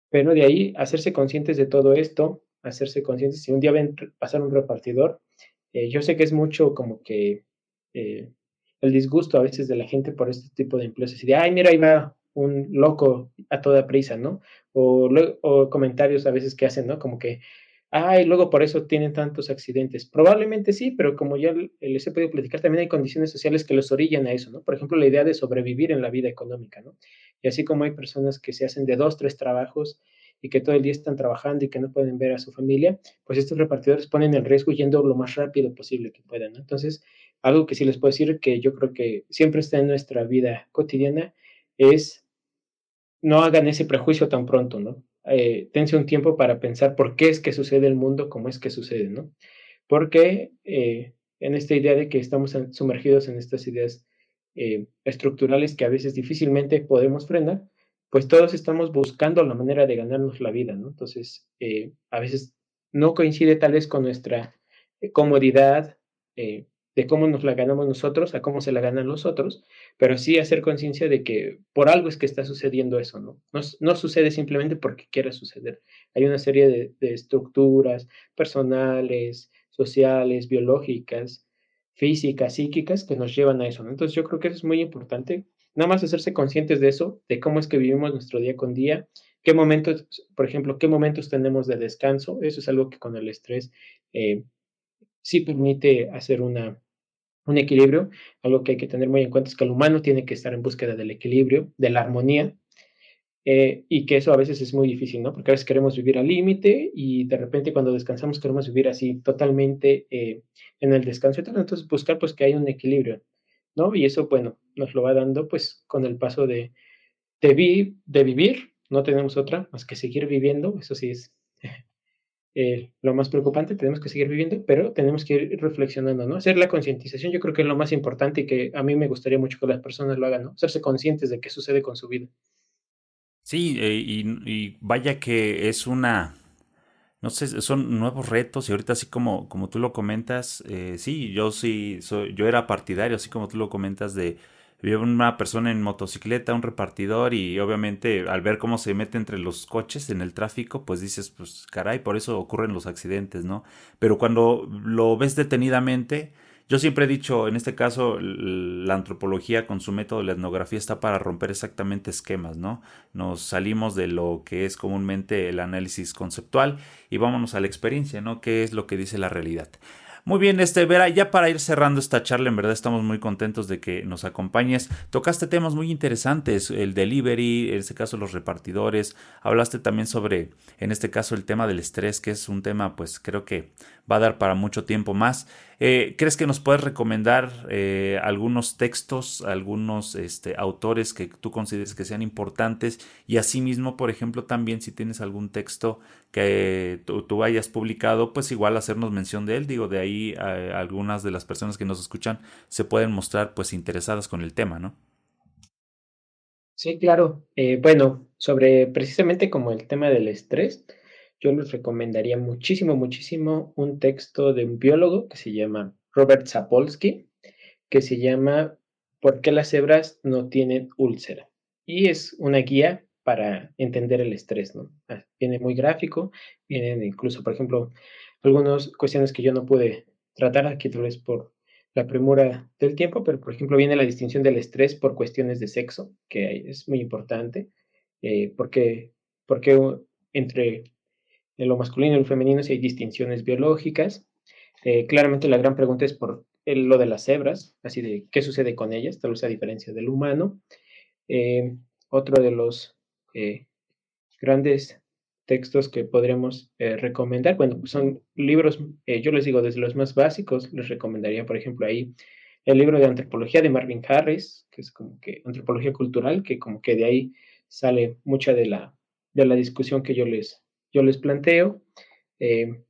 pero de ahí hacerse conscientes de todo esto, hacerse conscientes, si un día ven pasar un repartidor, yo sé que es mucho como que eh, el disgusto a veces de la gente por este tipo de empleos, así de, ay, mira, ahí va un loco a toda prisa, ¿no? O comentarios a veces que hacen, ¿no? Como que, ay, luego por eso tienen tantos accidentes. Probablemente sí, pero como ya les he podido platicar, también hay condiciones sociales que los orillan a eso, ¿no? Por ejemplo, la idea de sobrevivir en la vida económica, ¿no? Y así como hay personas que se hacen de 2, 3 trabajos y que todo el día están trabajando y que no pueden ver a su familia, pues estos repartidores ponen el riesgo yendo lo más rápido posible que puedan, ¿no? Entonces, algo que sí les puedo decir que yo creo que siempre está en nuestra vida cotidiana es no hagan ese prejuicio tan pronto, ¿no? Dense un tiempo para pensar por qué es que sucede el mundo como es que sucede, ¿no? Porque en esta idea de que estamos sumergidos en estas ideas estructurales que a veces difícilmente podemos frenar, pues todos estamos buscando la manera de ganarnos la vida, ¿no? Entonces, a veces no coincide tal vez con nuestra comodidad de cómo nos la ganamos nosotros a cómo se la ganan los otros, pero sí hacer conciencia de que por algo es que está sucediendo eso, ¿no? No sucede simplemente porque quiera suceder. Hay una serie de estructuras personales, sociales, biológicas, físicas, psíquicas que nos llevan a eso, ¿no? Entonces yo creo que eso es muy importante, nada más hacerse conscientes de eso, de cómo es que vivimos nuestro día con día, qué momentos, por ejemplo, qué momentos tenemos de descanso, eso es algo que con el estrés eh, sí permite hacer un equilibrio. Algo que hay que tener muy en cuenta es que el humano tiene que estar en búsqueda del equilibrio, de la armonía, y que eso a veces es muy difícil, ¿no? Porque a veces queremos vivir al límite y de repente cuando descansamos queremos vivir así totalmente en el descanso y tal. Entonces buscar pues que haya un equilibrio, ¿no? Y eso, bueno, nos lo va dando pues con el paso de vivir, no tenemos otra más que seguir viviendo, eso sí es lo más preocupante, tenemos que seguir viviendo, pero tenemos que ir reflexionando, ¿no? Hacer la concientización, yo creo que es lo más importante y que a mí me gustaría mucho que las personas lo hagan, ¿no? Hacerse conscientes de qué sucede con su vida. Sí, y vaya que es una, no sé, son nuevos retos y ahorita así como tú lo comentas, sí, yo era partidario, así como tú lo comentas, de ver una persona en motocicleta, un repartidor y obviamente al ver cómo se mete entre los coches en el tráfico, pues dices, pues caray, por eso ocurren los accidentes, ¿no? Pero cuando lo ves detenidamente, yo siempre he dicho, en este caso, la antropología con su método de la etnografía está para romper exactamente esquemas, ¿no? Nos salimos de lo que es comúnmente el análisis conceptual y vámonos a la experiencia, ¿no? ¿Qué es lo que dice la realidad? Muy bien, Vera, ya para ir cerrando esta charla, en verdad estamos muy contentos de que nos acompañes. Tocaste temas muy interesantes, el delivery, en este caso los repartidores. Hablaste también sobre, en este caso, el tema del estrés, que es un tema, pues creo que va a dar para mucho tiempo más. ¿Crees que nos puedes recomendar algunos textos, algunos autores que tú consideres que sean importantes? Y asimismo, por ejemplo, también si tienes algún texto que tú hayas publicado, pues igual hacernos mención de él. Digo, de ahí algunas de las personas que nos escuchan se pueden mostrar pues interesadas con el tema, ¿no? Sí, claro. Bueno, sobre precisamente como el tema del estrés, yo les recomendaría muchísimo, muchísimo un texto de un biólogo que se llama Robert Sapolsky, que se llama ¿Por qué las cebras no tienen úlcera? Y es una guía para entender el estrés, ¿no? Viene muy gráfico, vienen incluso, por ejemplo, algunas cuestiones que yo no pude tratar aquí tal vez por la premura del tiempo, pero por ejemplo viene la distinción del estrés por cuestiones de sexo, que es muy importante, porque, porque entre lo masculino y lo femenino si hay distinciones biológicas. Claramente la gran pregunta es por lo de las cebras, así de qué sucede con ellas, tal vez a diferencia del humano. Eh, Otro de los grandes textos que podremos recomendar, bueno, pues son libros, yo les digo, desde los más básicos, les recomendaría, por ejemplo, ahí el libro de antropología de Marvin Harris, que es como que antropología cultural, que como que de ahí sale mucha de la discusión que yo les planteo. Eh,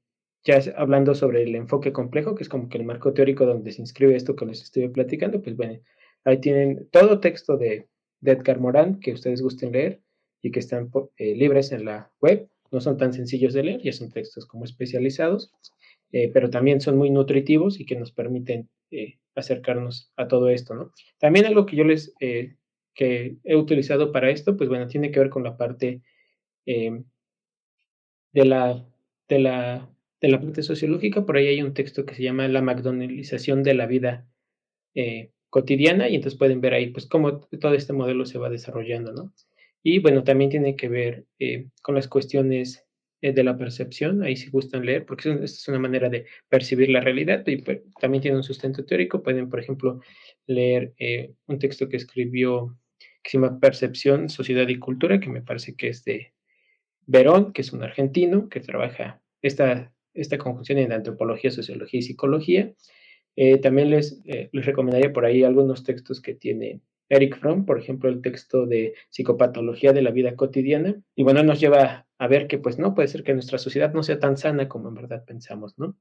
ya hablando sobre el enfoque complejo, que es como que el marco teórico donde se inscribe esto que les estoy platicando, pues bueno, ahí tienen todo texto de Edgar Morin que ustedes gusten leer y que están libres en la web. No son tan sencillos de leer, ya son textos como especializados, pero también son muy nutritivos y que nos permiten acercarnos a todo esto, ¿no? También algo que yo que he utilizado para esto, pues bueno, tiene que ver con la parte eh, de la, de la, de la parte sociológica. Por ahí hay un texto que se llama La McDonaldización de la vida cotidiana y entonces pueden ver ahí pues cómo todo este modelo se va desarrollando, ¿no? Y bueno, también tiene que ver con las cuestiones de la percepción, ahí si gustan leer, porque esta es una manera de percibir la realidad y pues, también tiene un sustento teórico. Pueden, por ejemplo, leer un texto que escribió que se llama Percepción, Sociedad y Cultura, que me parece que es de Verón, que es un argentino que trabaja esta conjunción en antropología, sociología y psicología. También les recomendaría por ahí algunos textos que tiene Eric Fromm, por ejemplo, el texto de Psicopatología de la vida cotidiana. Y bueno, nos lleva a ver que pues no puede ser que nuestra sociedad no sea tan sana como en verdad pensamos, ¿no?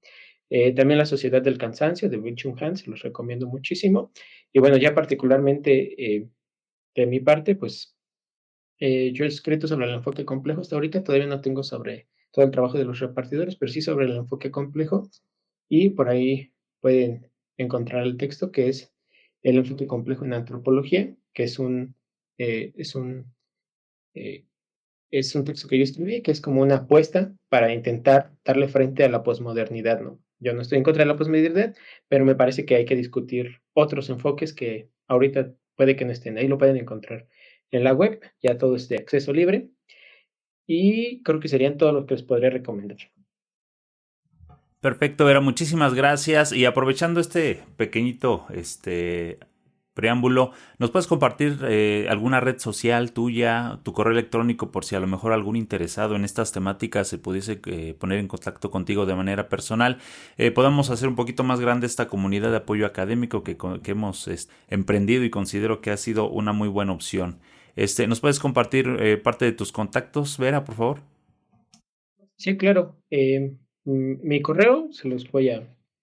También La Sociedad del Cansancio de Byung-Chul Han, se los recomiendo muchísimo. Y bueno, ya particularmente de mi parte, pues yo he escrito sobre el enfoque complejo hasta ahorita, todavía no tengo sobre todo el trabajo de los repartidores, pero sí sobre el enfoque complejo y por ahí pueden encontrar el texto que es el enfoque complejo en antropología, que eh, es un, eh, es un texto que yo escribí, que es como una apuesta para intentar darle frente a la posmodernidad, ¿no? Yo no estoy en contra de la posmodernidad, pero me parece que hay que discutir otros enfoques que ahorita puede que no estén ahí, lo pueden encontrar en la web, ya todo es de acceso libre y creo que serían todos los que les podría recomendar. Perfecto, Vera, muchísimas gracias. Y aprovechando este pequeñito preámbulo, ¿nos puedes compartir alguna red social tuya, tu correo electrónico, por si a lo mejor algún interesado en estas temáticas se pudiese poner en contacto contigo de manera personal? Podamos hacer un poquito más grande esta comunidad de apoyo académico que hemos emprendido y considero que ha sido una muy buena opción. ¿Nos puedes compartir parte de tus contactos, Vera, por favor? Sí, claro. Mi correo se los voy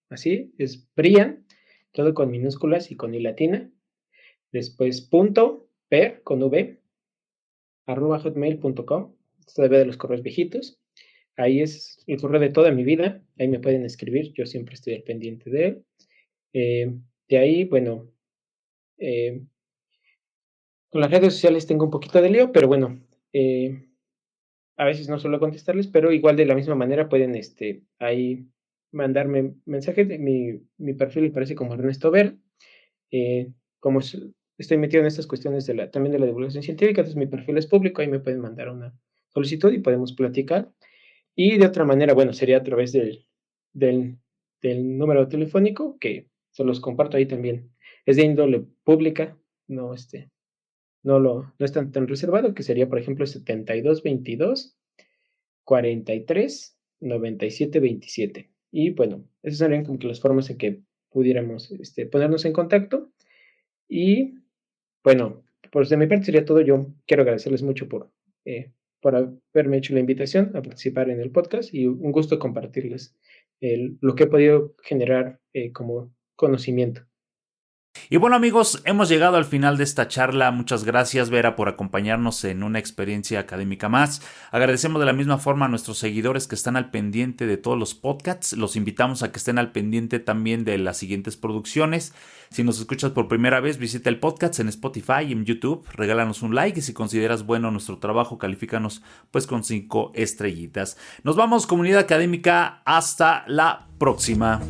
así, es Brian, todo con minúsculas y con i latina, después punto per con v, arroba hotmail.com, todavía de los correos viejitos. Ahí es el correo de toda mi vida, ahí me pueden escribir, yo siempre estoy al pendiente de él. Eh, de ahí, bueno, eh, con las redes sociales tengo un poquito de lío, pero bueno, a veces no suelo contestarles, pero igual de la misma manera pueden ahí mandarme mensajes. Mi perfil me parece como Ernesto Ver. Eh, como estoy metido en estas cuestiones también de la divulgación científica, entonces mi perfil es público, ahí me pueden mandar una solicitud y podemos platicar. Y de otra manera, bueno, sería a través del, del número telefónico, que se los comparto ahí también. Es de índole pública, no, no es tan reservado, que sería, por ejemplo, 7222 43 97 27. Y bueno, esas serían como que las formas en que pudiéramos ponernos en contacto. Y bueno, pues de mi parte sería todo. Yo quiero agradecerles mucho por haberme hecho la invitación a participar en el podcast y un gusto compartirles lo que he podido generar como conocimiento. Y bueno amigos, hemos llegado al final de esta charla. Muchas gracias Vera por acompañarnos en una experiencia académica más. Agradecemos de la misma forma a nuestros seguidores que están al pendiente de todos los podcasts. Los invitamos a que estén al pendiente también de las siguientes producciones. Si nos escuchas por primera vez, visita el podcast en Spotify y en YouTube. Regálanos un like y si consideras bueno nuestro trabajo, califícanos pues con 5 estrellitas. Nos vamos, comunidad académica. Hasta la próxima.